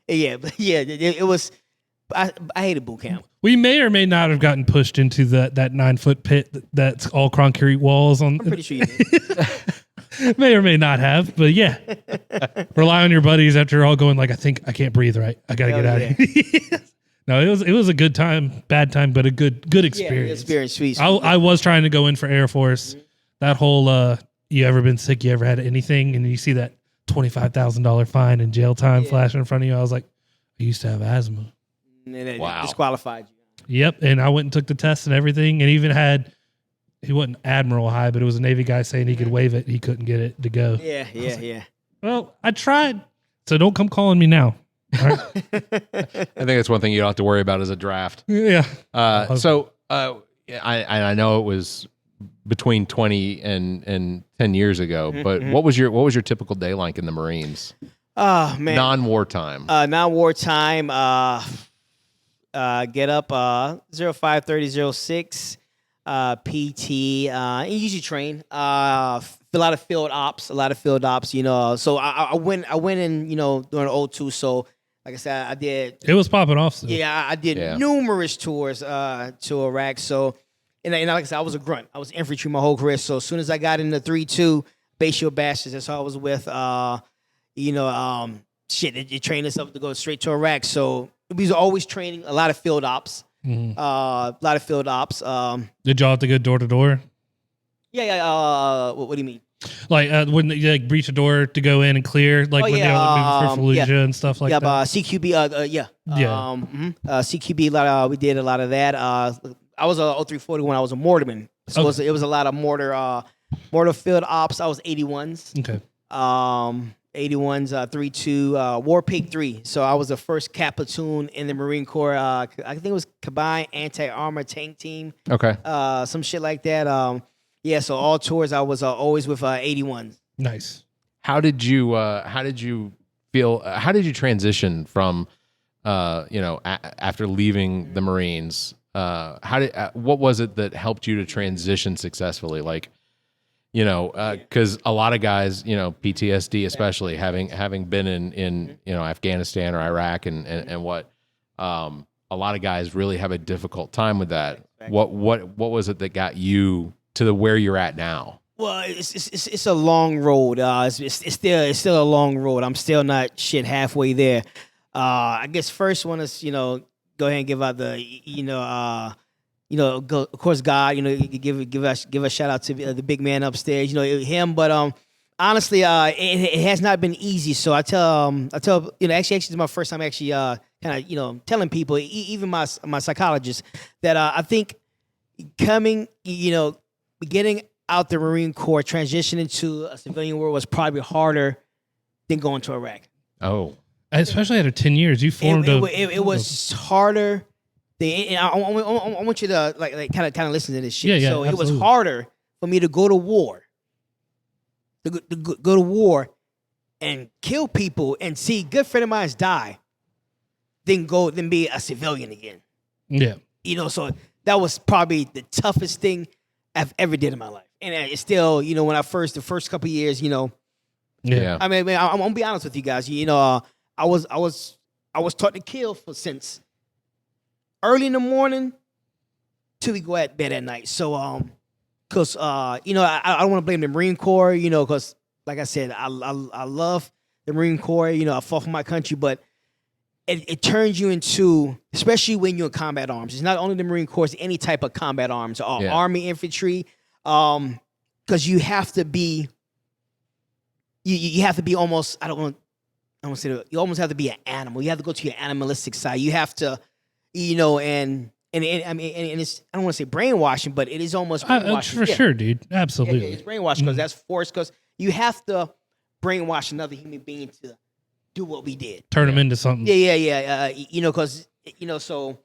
it was, I hated boot camp. We may or may not have gotten pushed into that 9-foot pit that's all concrete walls on. I'm pretty sure you did. May or may not have, but yeah. Rely on your buddies after you're all going like, I think I can't breathe right. I got to get out of here. No, it was a good time, bad time, but a good experience. Yeah, good experience, sweet. I was trying to go in for Air Force. That whole you ever been sick, you ever had anything, and you see that $25,000 fine and jail time flashing in front of you. I was like, I used to have asthma. And they disqualified you. Yep, and I went and took the test and everything, and even he wasn't Admiral high, but it was a Navy guy saying he could waive it. He couldn't get it to go. Yeah. Well, I tried, so don't come calling me now. All right. I think that's one thing you don't have to worry about as a draft. Yeah. I know it was between 20 and 10 years ago, but what was your typical day like in the Marines? Oh man, non-wartime. Non-wartime. Get up 05:30:06. PT. And usually train. A lot of field ops. So I went in during 2002. So. Like I said, I did. It was popping off. So. Yeah, I did numerous tours to Iraq. So, and like I said, I was a grunt. I was infantry my whole career. So as soon as I got into 3-2 base shield bastards, that's how I was with. They trained us up to go straight to Iraq. So we was always training a lot of field ops. Mm-hmm. A lot of field ops. Did y'all have to go door to door? Yeah. What do you mean? Like when you breach a door to go in and clear, like when they were moving for Fallujah and stuff like that. CQB, CQB. We did a lot of that. I was a 0340 when I was a mortarman, so it was a lot of mortar field ops. I was 81s. Okay. 81's 3-2 War Pig 3. So I was the first cat platoon in the Marine Corps. I think it was Combined Anti-Armor Tank Team. Okay. Some shit like that. Yeah, so all tours I was always with 81s. Nice. How did you feel? How did you transition from, after leaving the Marines? What was it that helped you to transition successfully? Like, because a lot of guys, PTSD, especially having been in Afghanistan or Iraq and what, a lot of guys really have a difficult time with that. What was it that got you to where you're at now? Well, it's a long road. It's still a long road. I'm still not shit halfway there. I guess first one is go ahead and give out the of course God. Give a shout out to the big man upstairs. Him. But honestly, it has not been easy. So I tell actually it's my first time actually kind of telling people, even my psychologist, that I think coming getting out the Marine Corps, transitioning to a civilian world was probably harder than going to Iraq. Oh, especially after 10 years, you formed it was harder. I want you to like kind of listen to this shit. Yeah, so absolutely. It was harder for me to go to war, go to war and kill people and see good friend of mine's die, than be a civilian again. Yeah. So that was probably the toughest thing I've ever did in my life. And it's still, when the first couple of years, Yeah. I mean, I'm gonna be honest with you guys. I was taught to kill since early in the morning till we go at bed at night. So, cause I don't want to blame the Marine Corps, cause like I said, I love the Marine Corps. I fought for my country, but it turns you into, especially when you're in combat arms. It's not only the Marine Corps; it's any type of combat arms, Army Infantry. Because you have to be, you have to be almost. I want to say that, you almost have to be an animal. You have to go to your animalistic side. You have to, and it's, I don't want to say brainwashing, but it is almost brainwashing. For sure, dude. Absolutely. It's brainwashing because that's forced. Because you have to brainwash another human being to do what we did. Turn them into something. Yeah. Because so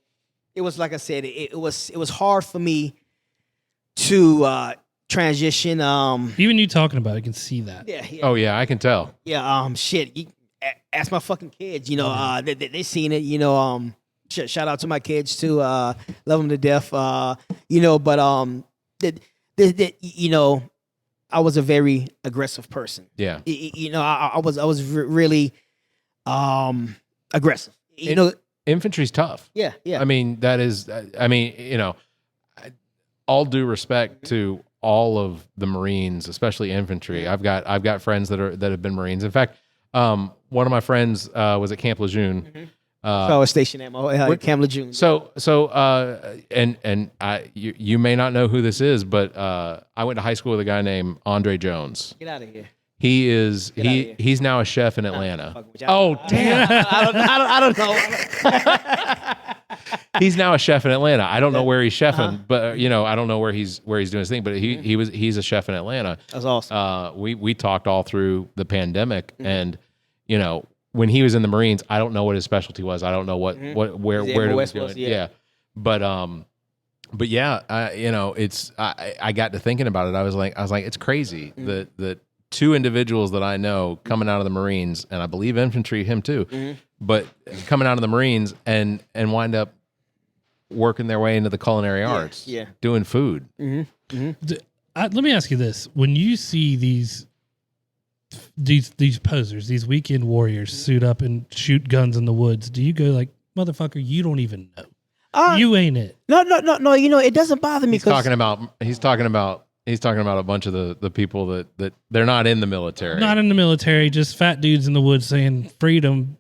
it was like I said, it was hard for me to transition. Even you talking about it, I can see that. Yeah. Oh yeah, I can tell. Yeah. Shit. Ask my fucking kids. They seen it. Shout out to my kids too. Love them to death. But I was a very aggressive person. Yeah. I was really aggressive. Infantry's tough. Yeah. I mean, that is. I mean, all due respect to all of the Marines, especially infantry. I've got friends that have been Marines. In fact, one of my friends was at Camp Lejeune. So I was stationed at Camp Lejeune. You may not know who this is, but I went to high school with a guy named Andre Jones. Get out of here. He's now a chef in Atlanta. Oh damn! I don't know. He's now a chef in Atlanta. I don't know where he's chefing, but I don't know where he's doing his thing. But he's a chef in Atlanta. That's awesome. We talked all through the pandemic, and when he was in the Marines, I don't know what his specialty was. I don't know where it was doing. Yeah. But yeah, I got to thinking about it. I was like, it's crazy that two individuals that I know coming out of the Marines, and I believe infantry, him too, but coming out of the Marines and wind up working their way into the culinary arts, doing food. Let me ask you this: when you see these posers, these weekend warriors suit up and shoot guns in the woods, do you go like, motherfucker, you don't even know, you ain't it? No. It doesn't bother me. He's talking about a bunch of the people that they're not in the military. Not in the military, just fat dudes in the woods saying freedom.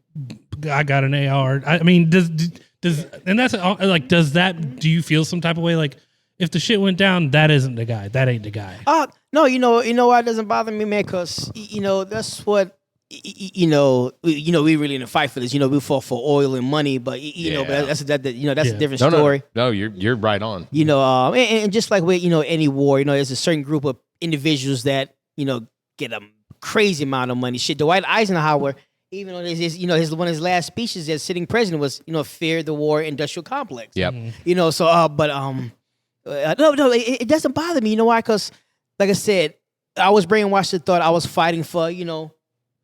I got an AR. I mean, does and that's like, does that? Do you feel some type of way like if the shit went down, that isn't the guy, that ain't the guy? No, why it doesn't bother me, man? Because that's what we really in a fight for this. We fought for oil and money, but but that's a different story. No, you're right on. And just like with any war, there's a certain group of individuals that get a crazy amount of money. Shit, Dwight Eisenhower, even on his one of his last speeches as sitting president was, fear the war industrial complex. Yep. No, it doesn't bother me. You know why? Because, like I said, I was brainwashed to thought I was fighting for, your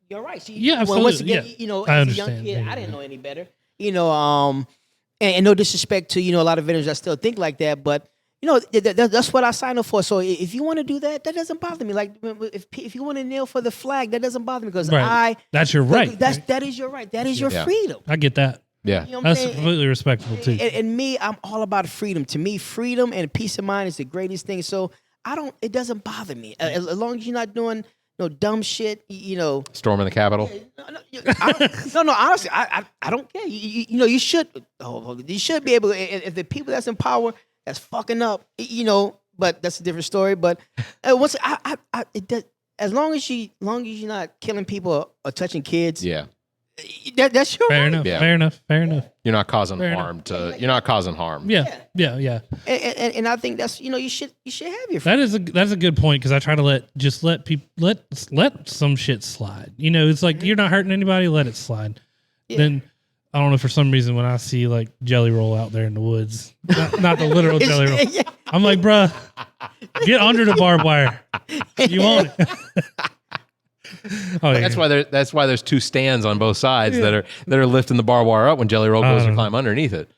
rights. Yeah, absolutely. Once again, I as a young understand. kid, Yeah, I didn't yeah. know any better. And no disrespect to, a lot of veterans that still think like that, but that's what I signed up for. So if you want to do that, that doesn't bother me. Like if you want to kneel for the flag, that doesn't bother me because Right. That's your right. That is your right. That is your Yeah. freedom. I get that. Yeah. You know what I'm That's saying? completely respectable too. And me, I'm all about freedom. To me, freedom and peace of mind is the greatest thing. So it doesn't bother me as long as you're not doing no dumb shit. Storming the Capitol. No. Honestly, I don't care. You should. You should be able. If the people that's in power that's fucking up, But that's a different story. But once it does, as long as you're not killing people or touching kids, Yeah. that's your Fair right. enough. Yeah. Fair enough. Fair enough. You're not causing Fair harm You're not causing harm. Yeah. Yeah. And I think that's you should have your freedom. That's a good point because I try to let people let some shit slide. It's like you're not hurting anybody, let it slide. Yeah. Then I don't know, for some reason when I see like Jelly Roll out there in the woods, not the literal Jelly Roll, Yeah. I'm like, bruh, get under the barbed wire. You want it? Oh, yeah. That's why there's two stands on both sides that are lifting the barbed wire up when Jelly Roll goes to climb underneath it.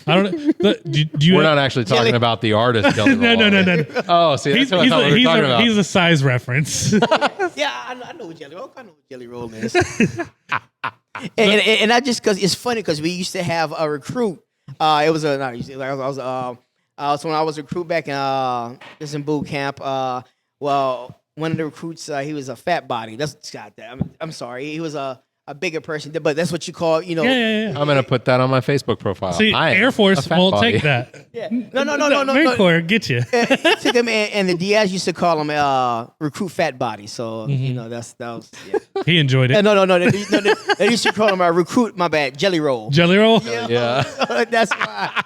I don't know. But do you We're not actually talking about the artist Jelly Roll. No. Oh, see, that's what I thought we were talking about. He's a size reference. Yeah, I know what Jelly Roll. I know what Jelly Roll is. and I just because it's funny because we used to have a recruit. It was a not usually, like I was so when I was a recruit back in just in boot camp. Well, one of the recruits he was a fat body. That's goddamn. I'm sorry, he was a bigger person, but that's what you call Yeah. I'm gonna put that on my Facebook profile. See, I am Air Force a fat won't body. take that. Yeah. No. Marine Corps get you. It took him, and the Diaz used to call him recruit fat body. So that was yeah. He enjoyed it. No. They used to call him recruit. My bad, Jelly Roll. Jelly Roll. Yeah. That's why.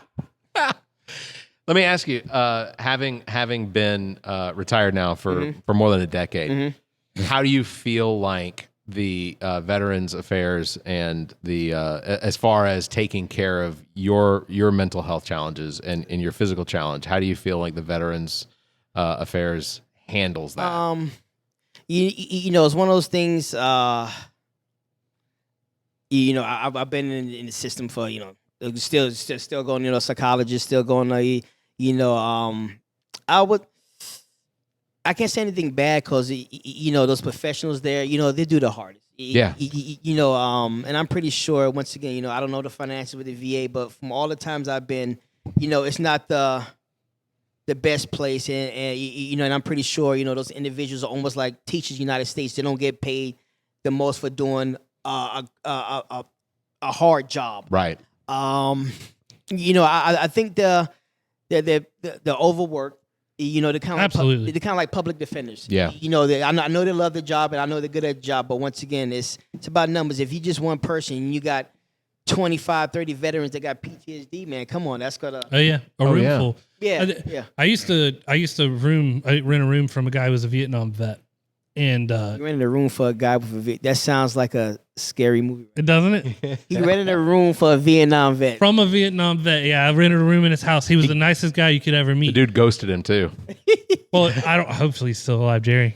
Let me ask you, having been retired now for more than a decade, how do you feel like the Veterans Affairs and the as far as taking care of your mental health challenges and your physical challenge? How do you feel like the Veterans Affairs handles that? It's one of those things. I've been in the system for still going. Psychologist still going. I can't say anything bad because those professionals there, they do the hardest. Yeah. And I'm pretty sure once again, I don't know the finances with the VA, but from all the times I've been, it's not the best place, and I'm pretty sure those individuals are almost like teachers in the United States. They don't get paid the most for doing a hard job. Right. I think the overwork. They're kind of Absolutely. they're kind of like public defenders. Yeah. I know they love the job and I know they're good at the job, but once again, it's about numbers. If you just one person and you got 25, 30 veterans that got PTSD, man, come on, that's gonna. Oh yeah, a room yeah. full. Yeah. I used to rent a room from a guy who was a Vietnam vet, and You rented a room for a guy with a that sounds like a scary movie. doesn't it? He rented a room for a Vietnam vet. From a Vietnam vet. Yeah, I rented a room in his house. He was the nicest guy you could ever The meet. dude ghosted him too. Well, hopefully he's still alive, Jerry.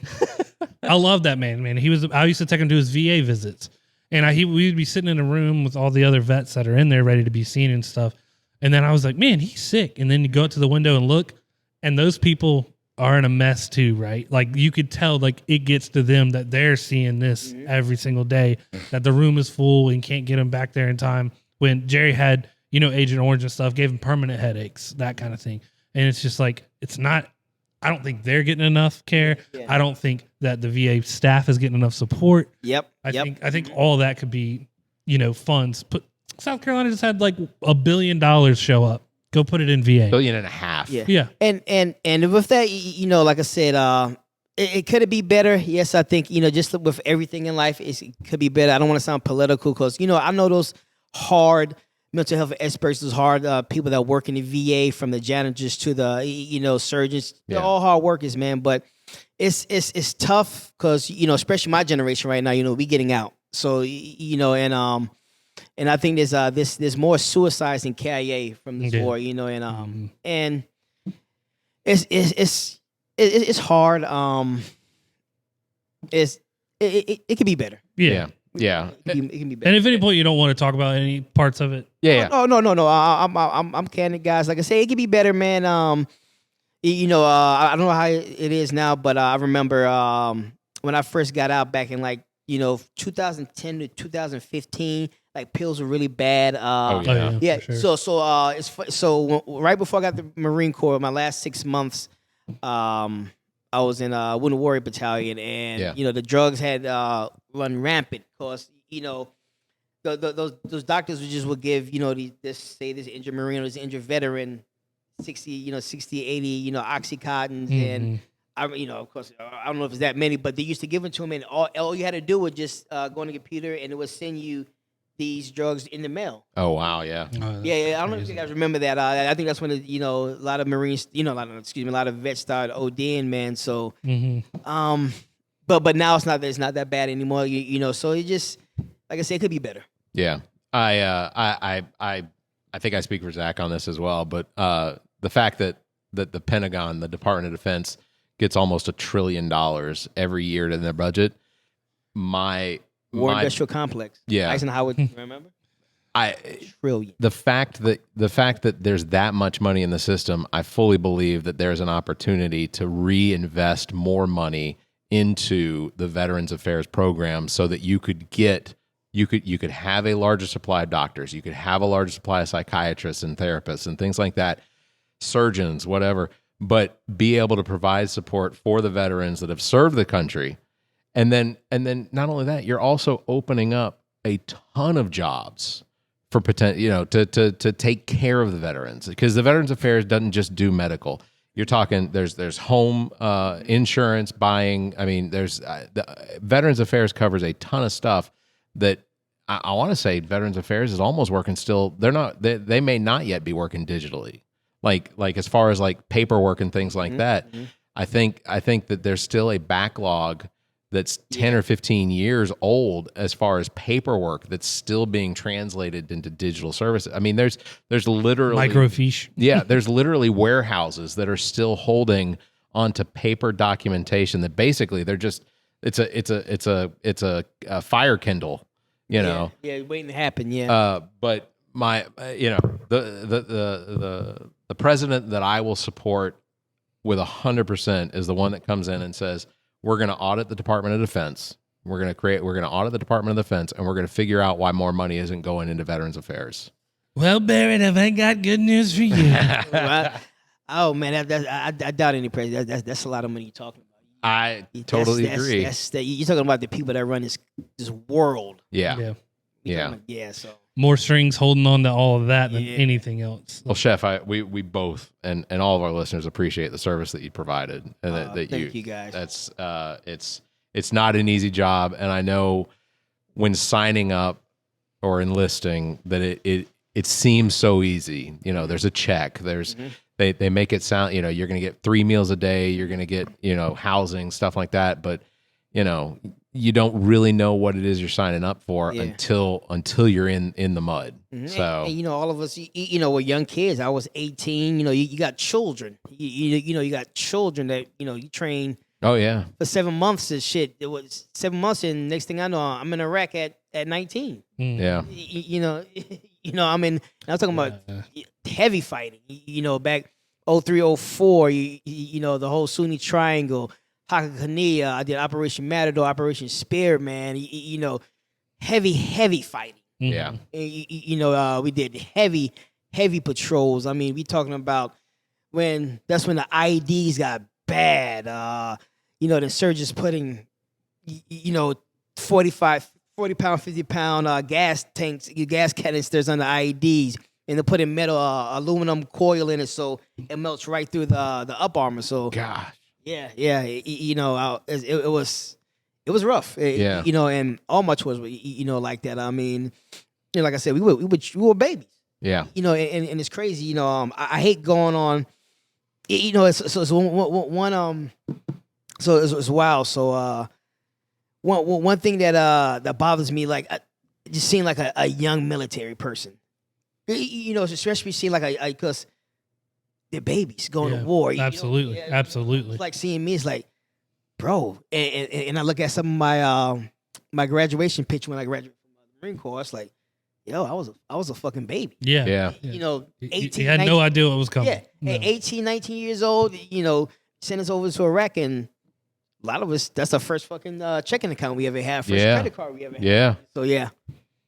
I love that man. I used to take him to his VA visits, and we'd be sitting in a room with all the other vets that are in there ready to be seen and stuff. And then I was like, man, he's sick. And then you go out to the window and look, and those people are in a mess too, right? Like you could tell, like it gets to them that they're seeing this every single day, that the room is full and can't get them back there in time. When Jerry had, Agent Orange and stuff, gave him permanent headaches, that kind of thing. And it's just like, I don't think they're getting enough care. Yeah. I don't think that the VA staff is getting enough support. Yep. I think all that could be, funds. South Carolina just had like $1 billion show up. Go put it in VA. $1.5 billion. Yeah. And with that, like I said, it could be better. Yes, I think just with everything in life, it could be better. I don't want to sound political because I know those hard mental health experts, those hard people that work in the VA, from the janitors to the surgeons. They're all hard workers, man. But it's tough because especially my generation right now, we getting out. So and I think there's more suicides than KIA from this war, and it's hard. It could be better. Yeah. It can be better. And if at any point you don't want to talk about any parts of it, Yeah. Oh, no. I'm candid, guys. Like I say, it could be better, man. I don't know how it is now, but I remember when I first got out back in 2010 to 2015. Like pills were really bad. Yeah. for sure. So right before I got the Marine Corps, my last 6 months, I was in Wounded Warrior Battalion, and the drugs had run rampant because those doctors would give this injured Marine or this injured veteran 60 80 Oxycontins and of course I don't know if it's that many, but they used to give them to him, and all you had to do was just go on the computer and it would send you these drugs in the mail. Oh wow, yeah. I don't know if you guys remember that. I think that's when a lot of Marines, a lot of vets started ODing, man. So, but now it's not that bad anymore. So it just, like I said, it could be better. Yeah, I think I speak for Zach on this as well. But the fact that the Pentagon, the Department of Defense, gets almost $1 trillion every year in their budget, War industrial complex. Yeah. Eisenhower, remember? Trillion. The fact that there's that much money in the system, I fully believe that there's an opportunity to reinvest more money into the Veterans Affairs program so that you could have a larger supply of doctors, you could have a larger supply of psychiatrists and therapists and things like that, surgeons, whatever, but be able to provide support for the veterans that have served the country. And then not only that, you're also opening up a ton of jobs for potential, to take care of the veterans, because the Veterans Affairs doesn't just do medical. You're talking there's home insurance buying. I mean, the Veterans Affairs covers a ton of stuff that I want to say Veterans Affairs is almost working still. They may not yet be working digitally, like as far as like paperwork and things like that. I think that there's still a backlog that's 10 or 15 years old as far as paperwork that's still being translated into digital services. I mean, there's literally microfiche. Yeah, there's literally warehouses that are still holding onto paper documentation that basically they're just it's a fire kindle, Yeah, waiting to happen. Yeah. But my the president that I will support with 100% is the one that comes in and says, we're going to audit the Department of Defense. We're going to audit the Department of Defense, and we're going to figure out why more money isn't going into Veterans Affairs. Well, Barrett, have I got good news for you? Oh man, I doubt any president. That's a lot of money you're talking about. I totally agree. You're talking about the people that run this world. Yeah. So More strings holding on to all of that than anything else. Well, Chef, we both and all of our listeners appreciate the service that you provided, and that thank you guys. That's it's not an easy job, and I know when signing up or enlisting that it seems so easy. There's a check. There's they make it sound you're going to get 3 meals a day. You're going to get housing, stuff like that, but you don't really know what it is you're signing up for until you're in the mud. So and all of us, we're young kids. I was 18. You got children. You got children that you train. Oh yeah, for 7 months and shit. It was 7 months, and next thing I know, I'm in Iraq at 19. Yeah, I'm talking about heavy fighting. Back 03, 04. The whole Sunni Triangle. Hakakania, I did Operation Matador, Operation Spirit, man. Heavy fighting. Yeah. We did heavy patrols. I mean, we talking about that's when the IEDs got bad. The surgeons putting, 40 pound, 50 pound gas tanks, gas canisters on the IEDs, and they're putting metal, aluminum coil in it so it melts right through the up armor. So gosh. Yeah. It was rough. And all my tours were, like that. I mean, like I said, we were babies. Yeah. And it's crazy. I hate going on. It's one So it's wild. So one thing that bothers me, like it just seemed like a young military person. You know, especially seeing like because they're babies going to war. Absolutely, you know? absolutely. It's like seeing me. It's like, bro, and I look at some of my my graduation picture when I graduated from the Marine Corps. It's like, yo, I was a fucking baby. Yeah. You know, 18, He had 19, no idea what was coming. Yeah, No. 18, 19 years old. You know, send us over to Iraq, and a lot of us, that's our first fucking checking account we ever had, first credit card we ever had. Yeah. So yeah.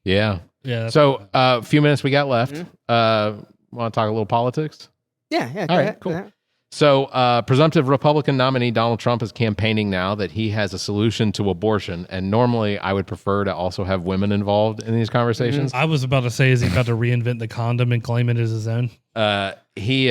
Yeah. Yeah. So a few minutes we got left. Want to talk a little politics? Yeah. All right, cool. So, presumptive Republican nominee Donald Trump is campaigning now that he has a solution to abortion. And normally I would prefer to also have women involved in these conversations. I was about to say, is he about to reinvent the condom and claim it as his own? He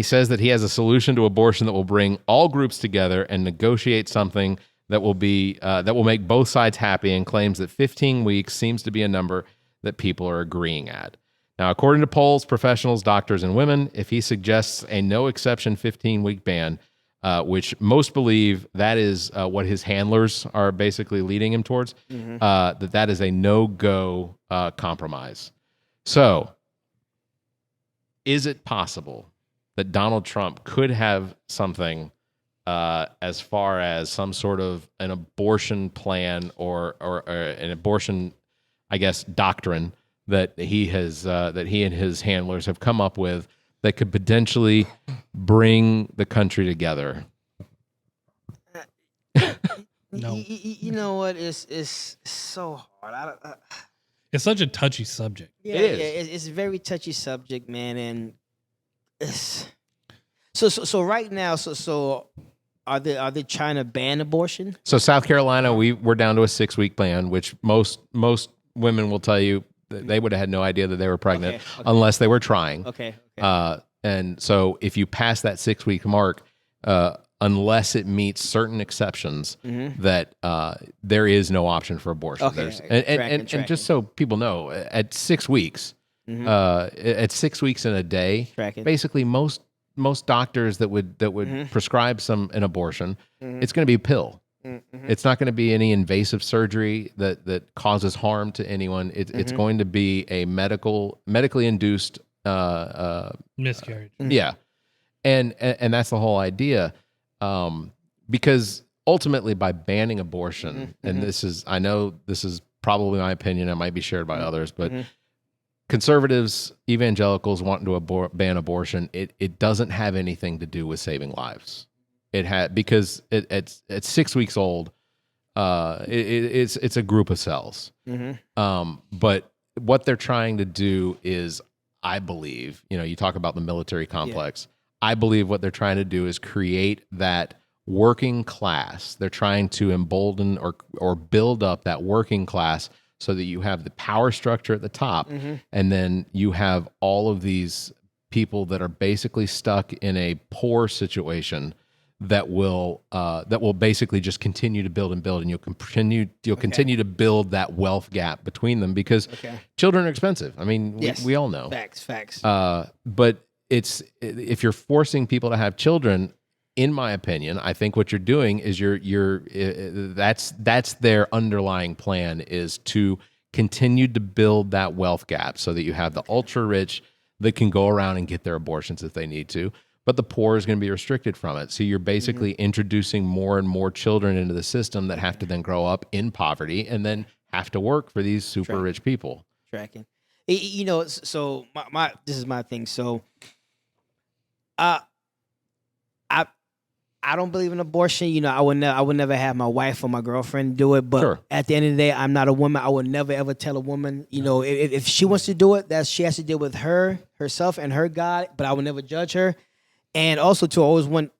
says that he has a solution to abortion that will bring all groups together and negotiate something that will be that will make both sides happy, and claims that 15 weeks seems to be a number that people are agreeing at. Now, according to polls, professionals, doctors, and women, if he suggests a no-exception 15-week ban, which most believe that is what his handlers are basically leading him towards, that is a no-go compromise. So, is it possible that Donald Trump could have something as far as some sort of an abortion plan or an abortion, I guess, doctrine that he and his handlers have come up with that could potentially bring the country together? No. You know what? It's so hard. It's such a touchy subject. Yeah, It is. Yeah, it's a very touchy subject, man, and it's so right now. So are they trying to ban abortion? So South Carolina, we're down to a 6-week ban, which most women will tell you that they would have had no idea that they were pregnant Okay. unless they were trying. Okay. And so if you pass that 6-week mark, unless it meets certain exceptions, that there is no option for abortion. Okay. There's- and Tracking. just so people know, at 6 weeks, at 6 weeks in a day, Tracking. basically most doctors that would prescribe an abortion, it's going to be a pill. It's not going to be any invasive surgery that causes harm to anyone. It's going to be a medically induced Miscarriage. yeah, and that's the whole idea, because ultimately by banning abortion, and I know this is probably my opinion, it might be shared by others, but conservatives, evangelicals wanting to ban abortion, it doesn't have anything to do with saving lives. It had, because at 6 weeks old, it's a group of cells. But what they're trying to do is, I believe, you talk about the military complex. I believe what they're trying to do is create that working class. They're trying to embolden or build up that working class so that you have the power structure at the top, and then you have all of these people that are basically stuck in a poor situation that will basically just continue to build and build, and you'll continue to build that wealth gap between them, because children are expensive. I mean, we all know. Facts. But if you're forcing people to have children, in my opinion, I think what you're doing is that's their underlying plan, is to continue to build that wealth gap so that you have the ultra rich that can go around and get their abortions if they need to, but the poor is going to be restricted from it. So you're basically introducing more and more children into the system that have to then grow up in poverty and then have to work for these super rich people. Tracking. So my this is my thing. So I don't believe in abortion. I would never have my wife or my girlfriend do it. But at the end of the day, I'm not a woman. I would never ever tell a woman. If she wants to do it, she has to deal with herself and her God. But I would never judge her. And also to always want.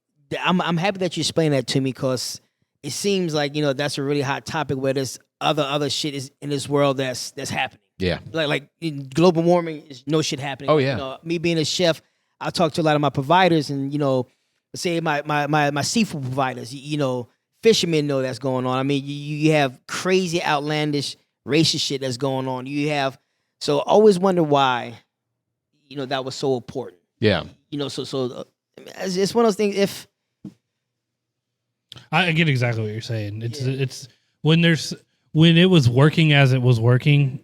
I'm happy that you explained that to me, because it seems like that's a really hot topic where there's other shit is in this world that's happening. Yeah, like global warming is no shit happening. Oh yeah. Me being a chef, I talk to a lot of my providers, and say my seafood providers, fishermen know that's going on. I mean, you have crazy, outlandish, racist shit that's going on. So I always wonder why, that was so important. Yeah. So it's one of those things. I get exactly what you're saying. It's when it was working as it was working,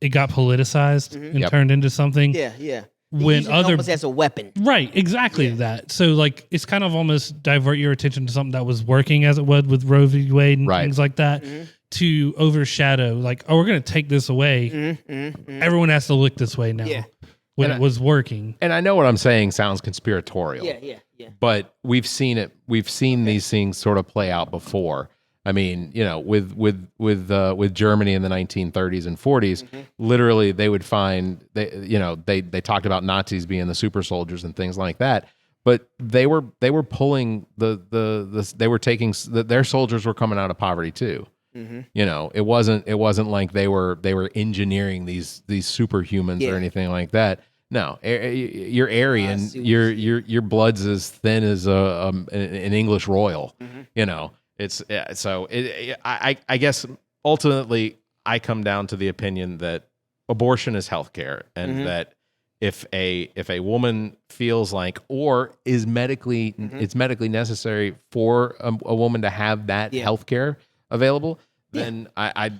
it got politicized and turned into something. Yeah. When other almost as a weapon. Right, exactly that. So like it's kind of almost divert your attention to something that was working as it was with Roe v. Wade and things like that to overshadow like, oh, we're gonna take this away. Everyone has to look this way now. When it was working. And I know what I'm saying sounds conspiratorial. Yeah. But we've seen it. We've seen these things sort of play out before. I mean, with Germany in the 1930s and 40s, literally they would find they talked about Nazis being the super soldiers and things like that. But they were pulling they were taking their soldiers were coming out of poverty too. It wasn't like they were engineering these superhumans or anything like that. No, you're Aryan. Your blood's as thin as an English royal. It's so. I guess ultimately I come down to the opinion that abortion is healthcare, and that if a woman feels like or is medically it's medically necessary for a woman to have that healthcare available, then I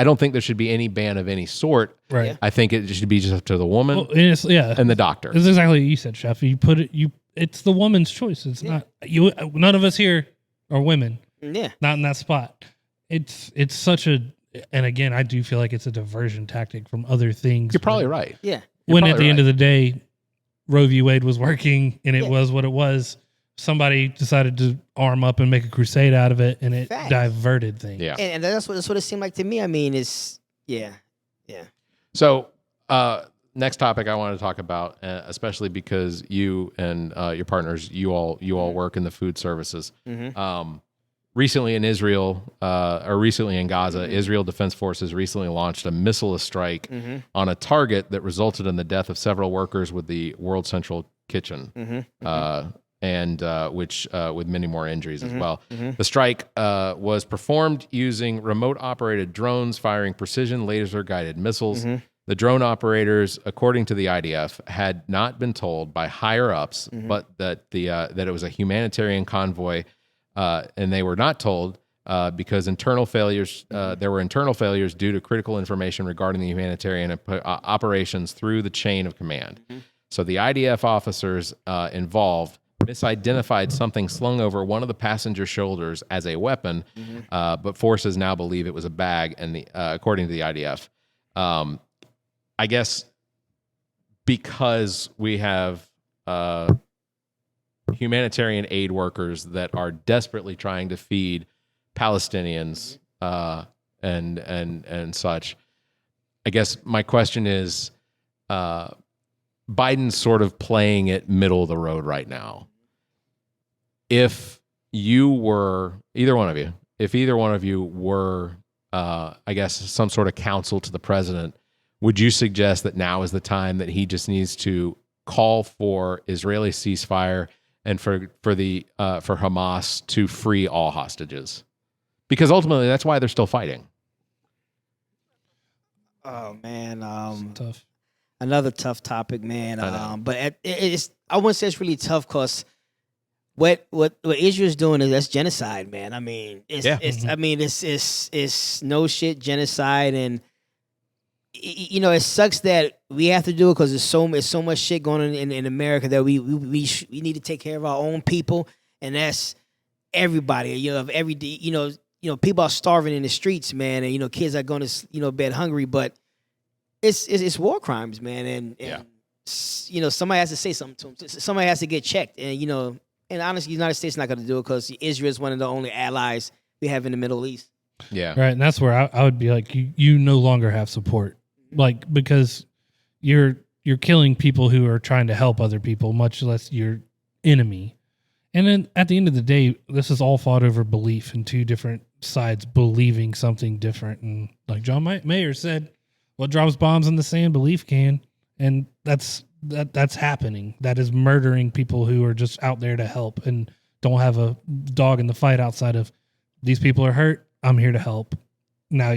don't think there should be any ban of any sort. Right. I think it should be just up to the woman and the doctor. It's exactly what you said, Chef. You put it. It's the woman's choice. It's not you. None of us here are women. Yeah. Not in that spot. It's such a. And again, I do feel like it's a diversion tactic from other things. You're probably right. Yeah. When at the end of the day, Roe v. Wade was working and it was what it was. Somebody decided to arm up and make a crusade out of it, and it diverted things. Yeah, and that's what it seemed like to me. I mean, it's yeah. So, next topic I want to talk about, especially because you and your partners, you all work in the food services. Recently in Israel, or recently in Gaza, Israel Defense Forces recently launched a missile strike on a target that resulted in the death of several workers with the World Central Kitchen. And which with many more injuries as well. The strike was performed using remote-operated drones firing precision laser-guided missiles. The drone operators, according to the IDF, had not been told by higher-ups, but that it was a humanitarian convoy, and they were not told because internal failures. There were internal failures due to critical information regarding the humanitarian operations through the chain of command. So the IDF officers involved misidentified something slung over one of the passenger's shoulders as a weapon, but forces now believe it was a bag. And according to the IDF, I guess because we have humanitarian aid workers that are desperately trying to feed Palestinians and such. I guess my question is, Biden's sort of playing it middle of the road right now. If you were, either one of you were, I guess, some sort of counsel to the president, would you suggest that now is the time that he just needs to call for Israeli ceasefire and for Hamas to free all hostages? Because ultimately, that's why they're still fighting. Oh man, Tough. Another tough topic, man. But it's I wouldn't say it's really tough because what Israel's doing that's genocide, man. I mean, it's no shit genocide, and it sucks that we have to do it because there's so much shit going on in America that we need to take care of our own people, and that's everybody. Every day, people are starving in the streets, man, and kids are going to bed hungry, but it's war crimes, man, and somebody has to say something to them. Somebody has to get checked, and honestly, the United States is not going to do it because Israel is one of the only allies we have in the Middle East. Yeah, right, and that's where I would be like, you no longer have support, like because you're killing people who are trying to help other people, much less your enemy. And then at the end of the day, this is all fought over belief, and two different sides believing something different. And like John Mayer said, what drops bombs in the sand, belief can. And that's happening. That is murdering people who are just out there to help and don't have a dog in the fight outside of these people are hurt. I'm here to help. Now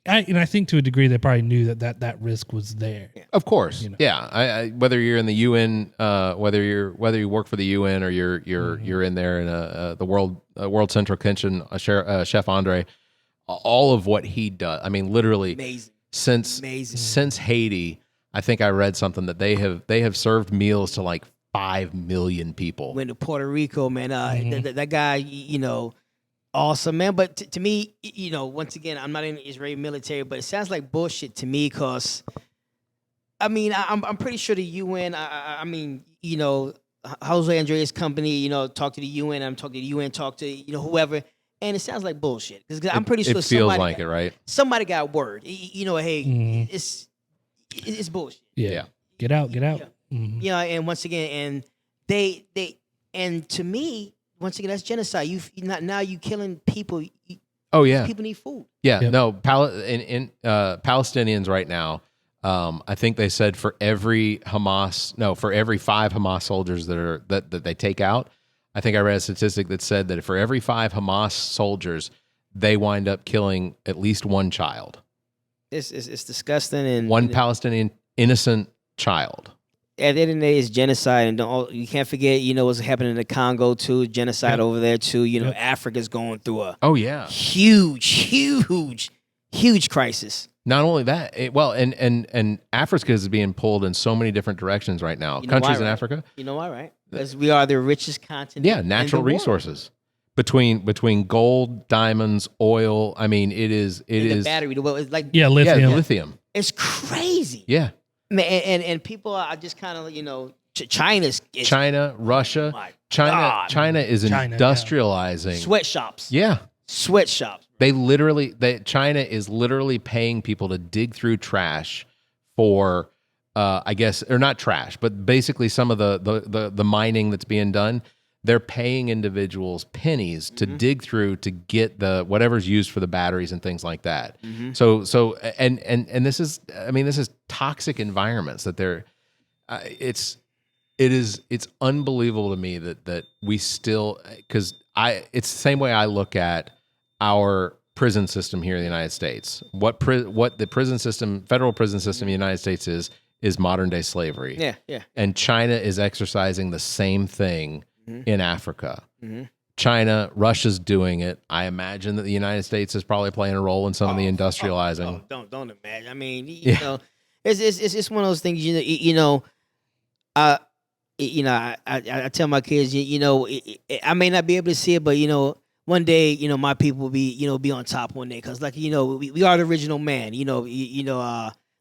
I think to a degree they probably knew that risk was there. Of course, You know. yeah. I whether you're in the UN, whether you work for the UN or you're in there in the World Central Kitchen, Chef Andre, all of what he does. I mean, literally, Amazing. since Haiti, I think I read something that they have served meals to like 5 million people. Went to Puerto Rico, man. That guy, awesome, man. But to me, once again, I'm not in the Israeli military, but it sounds like bullshit to me because, I mean, I'm pretty sure the UN, I mean, Jose Andreas' company, talk to the UN, I'm talking to the UN, talk to, whoever, and it sounds like bullshit. Because I'm pretty sure it feels like it, right? Somebody got word. Hey, it's bullshit. Yeah. Get out. Yeah. And once again, and they and to me, once again, that's genocide. Now you killing people. Oh yeah, People need food. yeah. Yep. No, Palestinians right now. I think they said for every 5 Hamas soldiers that they take out, I think I read a statistic that said that for every 5 Hamas soldiers, they wind up killing at least one child. It's disgusting, and One Palestinian innocent child. at the end of the day, it's genocide, and you can't forget, what's happening in the Congo too, genocide over there too. Africa's going through a huge crisis. Not only that, and Africa is being pulled in so many different directions right now. You know Countries why, in right? Africa, You know why, right? Because we are the richest continent. yeah, in natural the world. resources between gold, diamonds, oil. I mean, it is The battery, it's like lithium. lithium. it's crazy. Yeah, Man, and people are just kind of China's China, Russia, my China God. is China, industrializing. sweatshops. Yeah. Sweatshops. China is literally paying people to dig through trash for, I guess, or not trash, but basically some of the mining that's being done. They're paying individuals pennies to dig through to get the whatever's used for the batteries and things like that. So and this is toxic environments that they're. It's unbelievable to me that we still, because it's the same way I look at our prison system here in the United States. What the prison system, federal prison system in the United States is modern day slavery. Yeah. And China is exercising the same thing in Africa. China, Russia's doing it. I imagine that the United States is probably playing a role in some of the industrializing. Don't imagine. I mean, it's one of those things. I tell my kids, I may not be able to see it, but one day, my people will be on top one day, because we are the original man.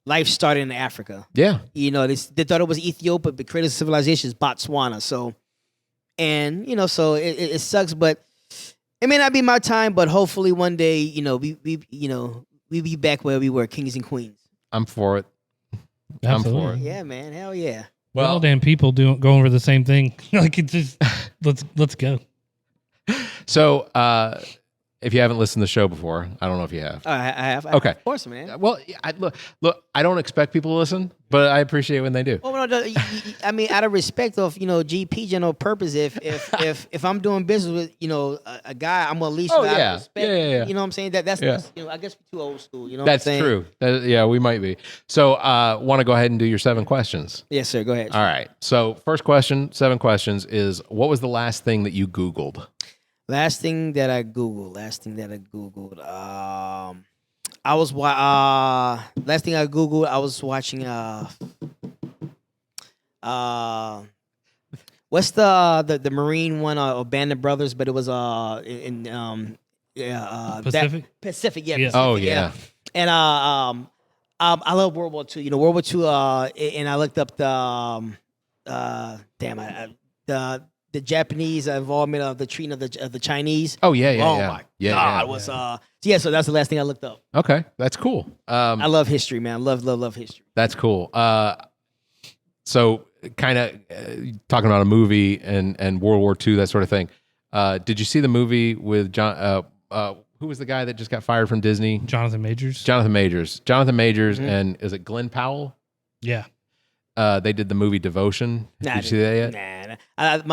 Life started in Africa. Yeah. They thought it was Ethiopia, but created civilization is Botswana. So, and so it sucks, but it may not be my time. But hopefully one day, we be back where we were, kings and queens. I'm for it. Absolutely. I'm for it. Yeah, man, hell yeah. Well, damn people going over the same thing. Like it just let's go. So, if you haven't listened to the show before, I don't know if you have. I have. Okay. Of course, man. Well, look. I don't expect people to listen, but I appreciate when they do. Well, no, I mean, out of respect of GP general purpose, if I'm doing business with a guy, I'm gonna at least respect. Yeah. You know what I'm saying? That's I guess we're too old school. You know That's what I'm saying? true. Yeah, we might be. So, want to go ahead and do your 7 questions? Yes, sir. Go ahead. All right. So, first question, 7 questions is: what was the last thing that you Googled? Last thing that I Googled. Last thing I was watching. What's the Marine one? Or Band of Brothers, but it was Pacific? Pacific. Yeah. Yeah. Pacific, Oh, yeah. And I love World War II. World War II. And I looked up the Japanese involvement of the treating of the Chinese. Oh yeah. Oh yeah. my Yeah, God! yeah. So that's the last thing I looked up. Okay, that's cool. I love history, man. I love history. That's cool. So kind of talking about a movie and World War II, that sort of thing. Did you see the movie with John? Who was the guy that just got fired from Disney? Jonathan Majors. Jonathan Majors, and is it Glenn Powell? Yeah. They did the movie Devotion. Did you see that yet? Nah.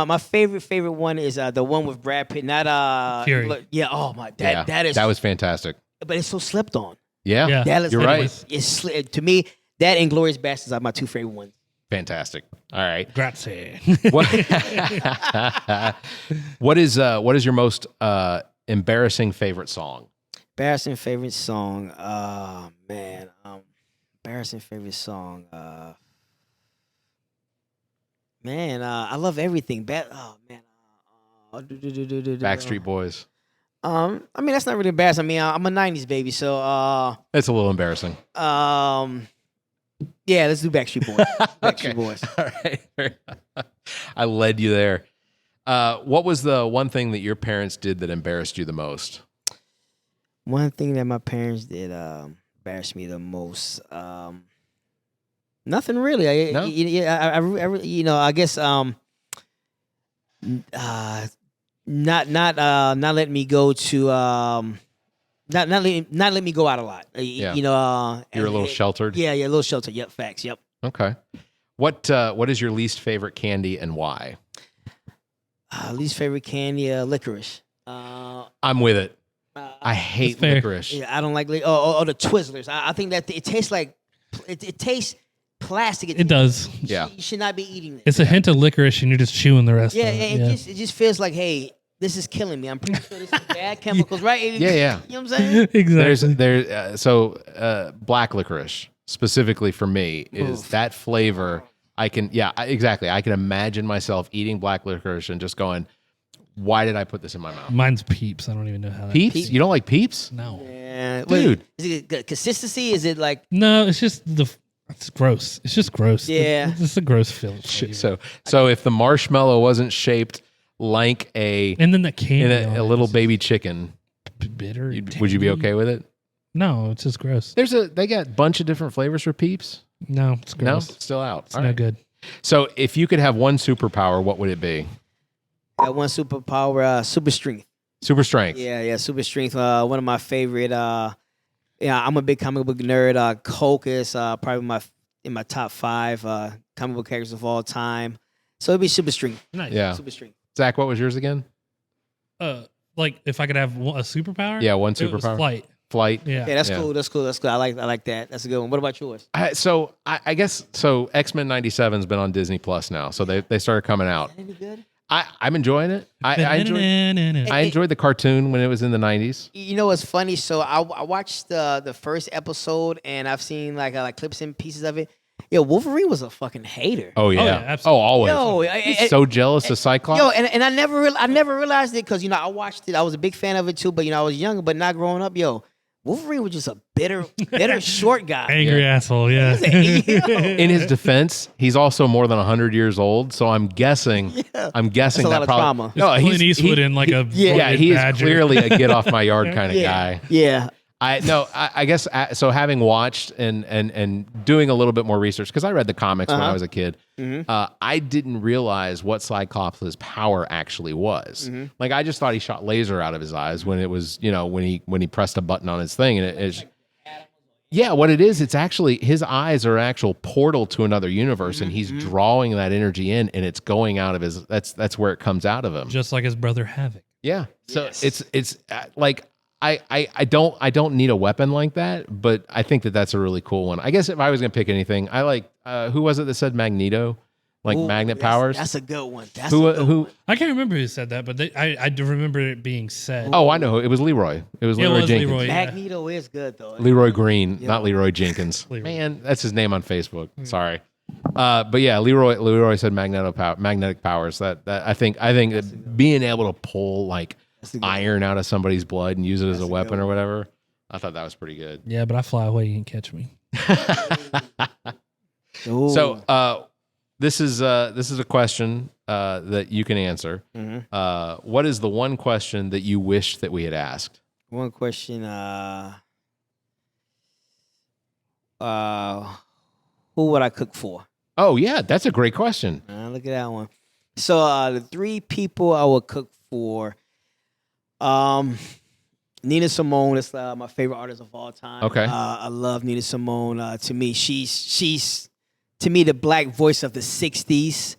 My favorite one is the one with Brad Pitt. Not Fury. Yeah. Oh my. That is. That was fantastic. But it's so slept on. Yeah. Dallas You're right. To me, that and Glorious Bastards are my two favorite ones. Fantastic. All right. Grazie. What, what is your most embarrassing favorite song? Embarrassing favorite song. Man. Embarrassing favorite song. Man, I love everything. Oh man. Backstreet Boys. I mean that's not really embarrassing. I mean I'm a '90s baby, so It's a little embarrassing. yeah, let's do Backstreet Boys. Backstreet Boys. All right. I led you there. What was the one thing that your parents did that embarrassed you the most? One thing that my parents did embarrassed me the most. Nothing really. No? I guess not letting me go to not let me go out a lot. Yeah. You know, You're a little sheltered? Yeah, a little sheltered. Yep, facts. Yep. Okay. What is your least favorite candy and why? Least favorite candy, licorice. I'm with it. I hate fair. licorice. Yeah, I don't like the Twizzlers. I think that it tastes like it tastes plastic. It does. Yeah. You should not be eating this. It's a hint of licorice, and you're just chewing the rest. Yeah, of it. it just feels like, hey, this is killing me. I'm pretty sure this is bad chemicals, right? Yeah. You know what I'm saying? Exactly. So black licorice specifically for me is that flavor. Exactly. I can imagine myself eating black licorice and just going, why did I put this in my mouth? Mine's Peeps. I don't even know how. Peeps? You don't like Peeps? No. Yeah, Dude. Is it good consistency? Is it like? No, it's just it's gross. It's just gross. Yeah. It's a gross flavor. So if the marshmallow wasn't shaped like and then the candy, a little baby chicken, bitter. would you be okay with it? No, it's just gross. They got a bunch of different flavors for Peeps. No, it's No, gross. still out. It's All not right. good. So if you could have one superpower, what would it be? That one superpower, super strength. Super strength. Yeah, super strength. One of my favorite. I'm a big comic book nerd. Hulk is probably in my top 5 comic book characters of all time. So it'd be super strength. Nice. Yeah. Super strength. Zach, what was yours again? Like if I could have a superpower. Yeah, one it was superpower. flight. Flight. Yeah. Yeah, that's cool. That's cool. I like that. That's a good one. What about yours? I guess X-Men 97's been on Disney Plus now, so they started coming out. Any good? I'm enjoying it. I enjoyed the cartoon when it was in the 90s. You know what's funny? So I watched the first episode, and I've seen like clips and pieces of it. Yo, Wolverine was a fucking hater. Oh yeah, absolutely. always. Yo, He's so jealous of Cyclops. Yo, and I never realized it because I watched it. I was a big fan of it too, but I was younger. But not growing up, yo, Wolverine was just a bitter short guy. Angry asshole. Yeah. In his defense, he's also more than 100 years old, so I'm guessing. I'm guessing That's a lot that of probably. trauma. No, Clint Eastwood in like a Yeah, he is badger. clearly a get off my yard kind of guy. Yeah. I guess so. Having watched and doing a little bit more research because I read the comics when I was a kid, I didn't realize what Cyclops' power actually was. Like I just thought he shot laser out of his eyes when it was when he pressed a button on his thing, and it's what it is. It's actually his eyes are an actual portal to another universe, and he's drawing that energy in, and it's going out of his. That's where it comes out of him. Just like his brother Havoc. Yeah. So it's like. I don't need a weapon like that, but I think that's a really cool one. I guess if I was gonna pick anything, I like who was it that said Magneto, like magnet powers? That's a good one. Who? I can't remember who said that, but I do remember it being said. Oh, I know. It was Leroy. It was Yeah, Leroy Jenkins. Leroy, yeah. Magneto is good though. Leroy Green, not Leroy Jenkins. Leroy. Man, that's his name on Facebook. Sorry. But yeah, Leroy said magnetic powers. That I think that being able to pull like iron out of somebody's blood and use it as a weapon or whatever. I thought that was pretty good. Yeah, but I fly away, you can catch me. So this is a question that you can answer. What is the one question that you wish that we had asked? One question. Who would I cook for? Oh yeah, that's a great question. Look at that one. So the 3 people I would cook for. Nina Simone is my favorite artist of all time. Okay. I love Nina Simone. To me, she's to me the black voice of the '60s.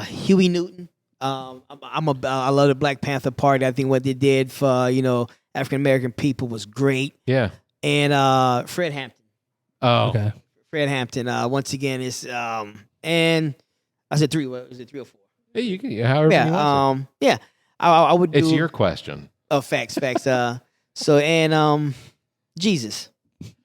Huey Newton. I love the Black Panther Party. I think what they did for African American people was great. Yeah. And Fred Hampton. Oh. Okay. Fred Hampton. Once again, is and I said 3. What was it, 3 or 4? Hey, you can however you want to. Yeah. I would do. It's your question. Oh, facts. So and Jesus.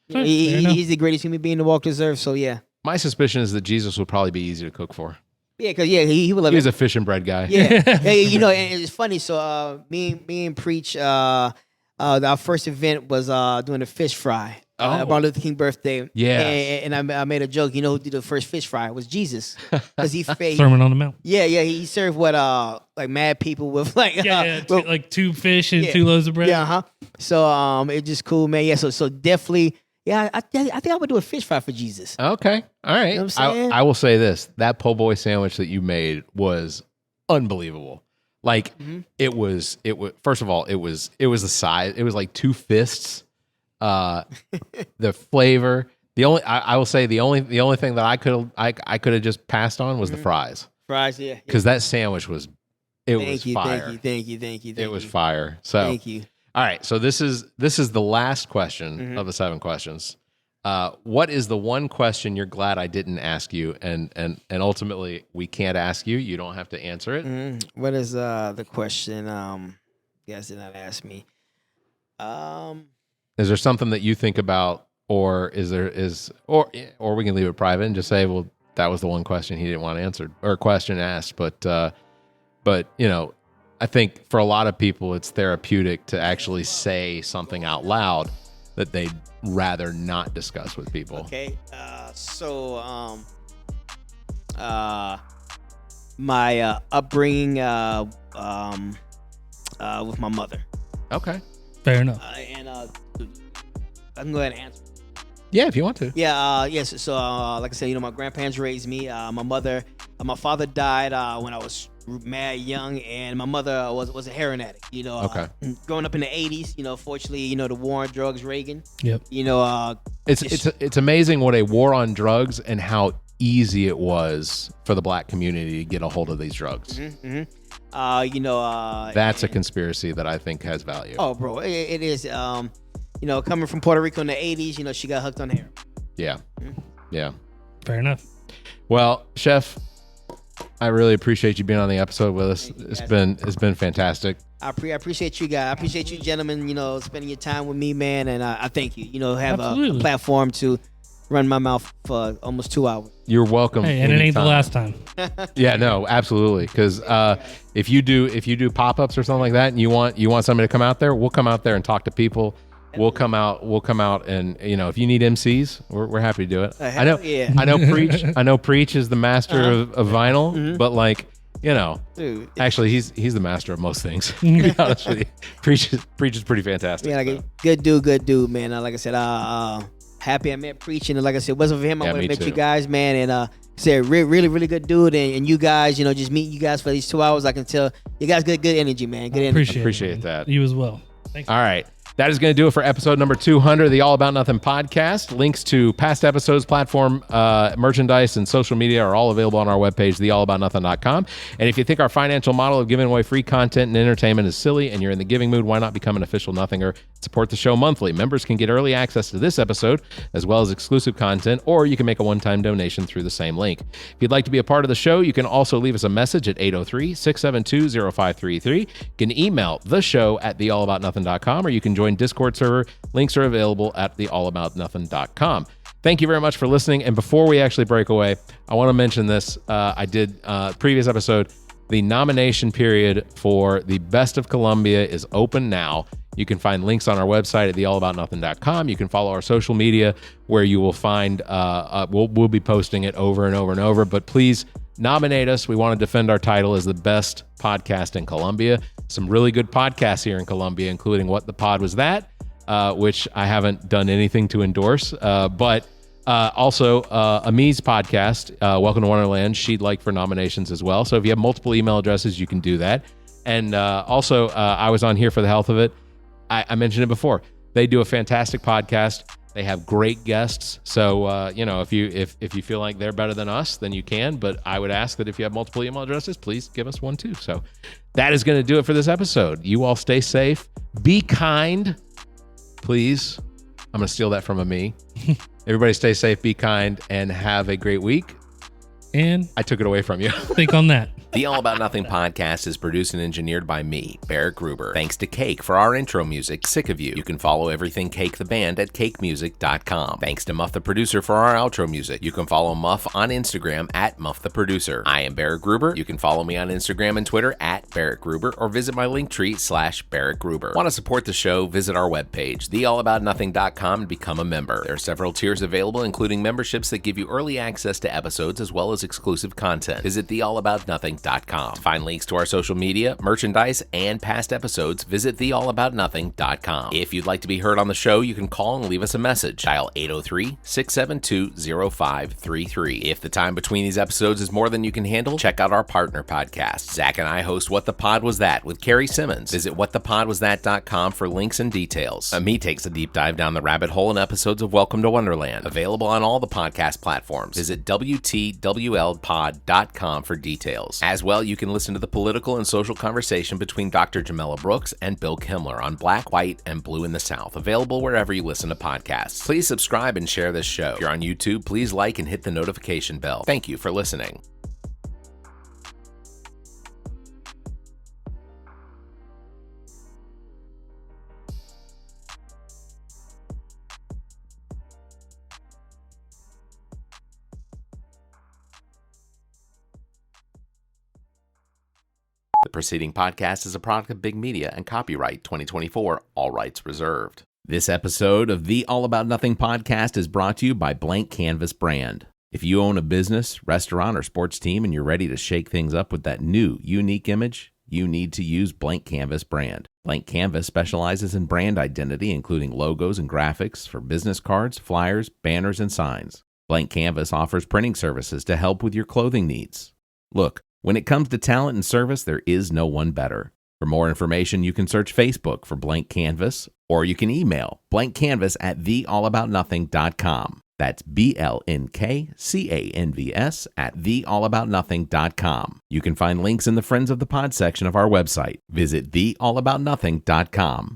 Fair enough. He's the greatest human being to walk this earth. So yeah. My suspicion is that Jesus would probably be easy to cook for. Yeah, because he would love He's it. a fish and bread guy. Yeah, and it's funny. So me and Preach, our first event was doing a fish fry. Martin Luther King birthday. Yeah, and I made a joke. You know who did the first fish fry? It was Jesus, because he Sermon on the Mount. Yeah. He served what like mad people with like like 2 fish and 2 loaves of bread. Yeah, So it's just cool, man. Yeah, so definitely. Yeah, I think I would do a fish fry for Jesus. Okay. All right. You know what I'm saying? I will say this. That po' boy sandwich that you made was unbelievable. Like it was first of all, it was the size. It was like 2 fists. The flavor. I will say the only thing that I could have just passed on was the fries. Fries, yeah. Because that sandwich was fire. Thank you. It was fire. So thank you. All right, so this is the last question of the 7 questions. What is the one question you're glad I didn't ask you, and ultimately we can't ask you? You don't have to answer it. What is the question? You guys did not ask me. Is there something that you think about, or or we can leave it private and just say, well, that was the one question he didn't want answered or question asked, but you know. I think for a lot of people, it's therapeutic to actually say something out loud that they'd rather not discuss with people. Okay. My upbringing with my mother. Okay. Fair enough. And I can go ahead and answer. Yeah, if you want to. Yeah. Yes. So, like I said, my grandparents raised me. My father died when I was mad young, and my mother was a heroin addict. Okay. Growing up in the 80s, fortunately, the war on drugs, Reagan. Yep. It's amazing what a war on drugs and how easy it was for the black community to get a hold of these drugs. That's a conspiracy that I think has value. Oh, bro, it is. Coming from Puerto Rico in the 80s, she got hooked on heroin. Yeah. Yeah. Fair enough. Well, Chef, I really appreciate you being on the episode with us. It's been fantastic. I appreciate you guys. I appreciate you gentlemen, spending your time with me, man. And I thank you. Have a platform to run my mouth for almost 2 hours. You're welcome. Hey, and it ain't the last time. Yeah, no, absolutely. Because if you do pop-ups or something like that, and you want somebody to come out there, we'll come out there and talk to people. We'll come out and if you need MCs, we're happy to do it. I know Preach is the master of vinyl, but dude, actually he's the master of most things. To be honest with you, Preach is pretty fantastic. Yeah, good dude, man. Like I said, happy I met Preach, and like I said, it wasn't for him, I would have met you guys, man. And said really, really good dude, and you guys, just meeting you guys for these 2 hours, I can tell you guys good energy, man. Good energy. Appreciate that. You as well. Thanks. All right. That is going to do it for episode number 200 of the All About Nothing podcast. Links to past episodes, platform, merchandise, and social media are all available on our webpage, theallaboutnothing.com. And if you think our financial model of giving away free content and entertainment is silly and you're in the giving mood, why not become an official Nothinger? Support the show monthly. Members can get early access to this episode, as well as exclusive content, or you can make a one-time donation through the same link. If you'd like to be a part of the show, you can also leave us a message at 803-672-0533. You can email the show at theallaboutnothing.com, or you can join Discord server. Links are available at theallaboutnothing.com. Thank you very much for listening. And before we actually break away, I want to mention this. I did previous episode. The nomination period for the Best of Columbia is open now. You can find links on our website at theallaboutnothing.com. You can follow our social media where you will find, we'll be posting it over and over and over. But please nominate us. We want to defend our title as the best podcast in Columbia. Some really good podcasts here in Columbia, including What the Pod Was That, which I haven't done anything to endorse. But also Amy's podcast, Welcome to Wonderland, she'd like for nominations as well. So if you have multiple email addresses, you can do that. And also, I was on Here for the Health of It. I mentioned it before. They do a fantastic podcast. They have great guests. So, if you feel like they're better than us, then you can. But I would ask that if you have multiple email addresses, please give us one too. So that is going to do it for this episode. You all stay safe. Be kind, please. I'm going to steal that from me. Everybody stay safe, be kind, and have a great week. And I took it away from you. think on that. The All About Nothing podcast is produced and engineered by me, Barrett Gruber. Thanks to Cake for our intro music, Sick of You. You can follow everything Cake the band at cakemusic.com. Thanks to Muff the producer for our outro music. You can follow Muff on Instagram at Muff the producer. I am Barrett Gruber. You can follow me on Instagram and Twitter at Barrett Gruber or visit my Linktree /Barrett Gruber. Want to support the show? Visit our webpage, theallaboutnothing.com, and become a member. There are several tiers available, including memberships that give you early access to episodes as well as exclusive content. Visit theallaboutnothing.com. To find links to our social media, merchandise, and past episodes, visit theallaboutnothing.com. If you'd like to be heard on the show, you can call and leave us a message. Dial 803-672-0533. If the time between these episodes is more than you can handle, check out our partner podcast. Zach and I host What the Pod Was That with Carrie Simmons. Visit whatthepodwasthat.com for links and details. Me takes a deep dive down the rabbit hole in episodes of Welcome to Wonderland. Available on all the podcast platforms. Visit WTWLpod.com for details. As well, you can listen to the political and social conversation between Dr. Jamela Brooks and Bill Kimmler on Black, White, and Blue in the South, available wherever you listen to podcasts. Please subscribe and share this show. If you're on YouTube, please like and hit the notification bell. Thank you for listening. The preceding podcast is a product of Big Media and copyright 2024, all rights reserved. This episode of the All About Nothing podcast is brought to you by Blank Canvas Brand. If you own a business, restaurant, or sports team and you're ready to shake things up with that new, unique image, you need to use Blank Canvas Brand. Blank Canvas specializes in brand identity, including logos and graphics for business cards, flyers, banners, and signs. Blank Canvas offers printing services to help with your clothing needs. Look, when it comes to talent and service, there is no one better. For more information, you can search Facebook for Blank Canvas, or you can email blankcanvas @theallaboutnothing.com. That's BLNKCANVS @theallaboutnothing.com. You can find links in the Friends of the Pod section of our website. Visit theallaboutnothing.com.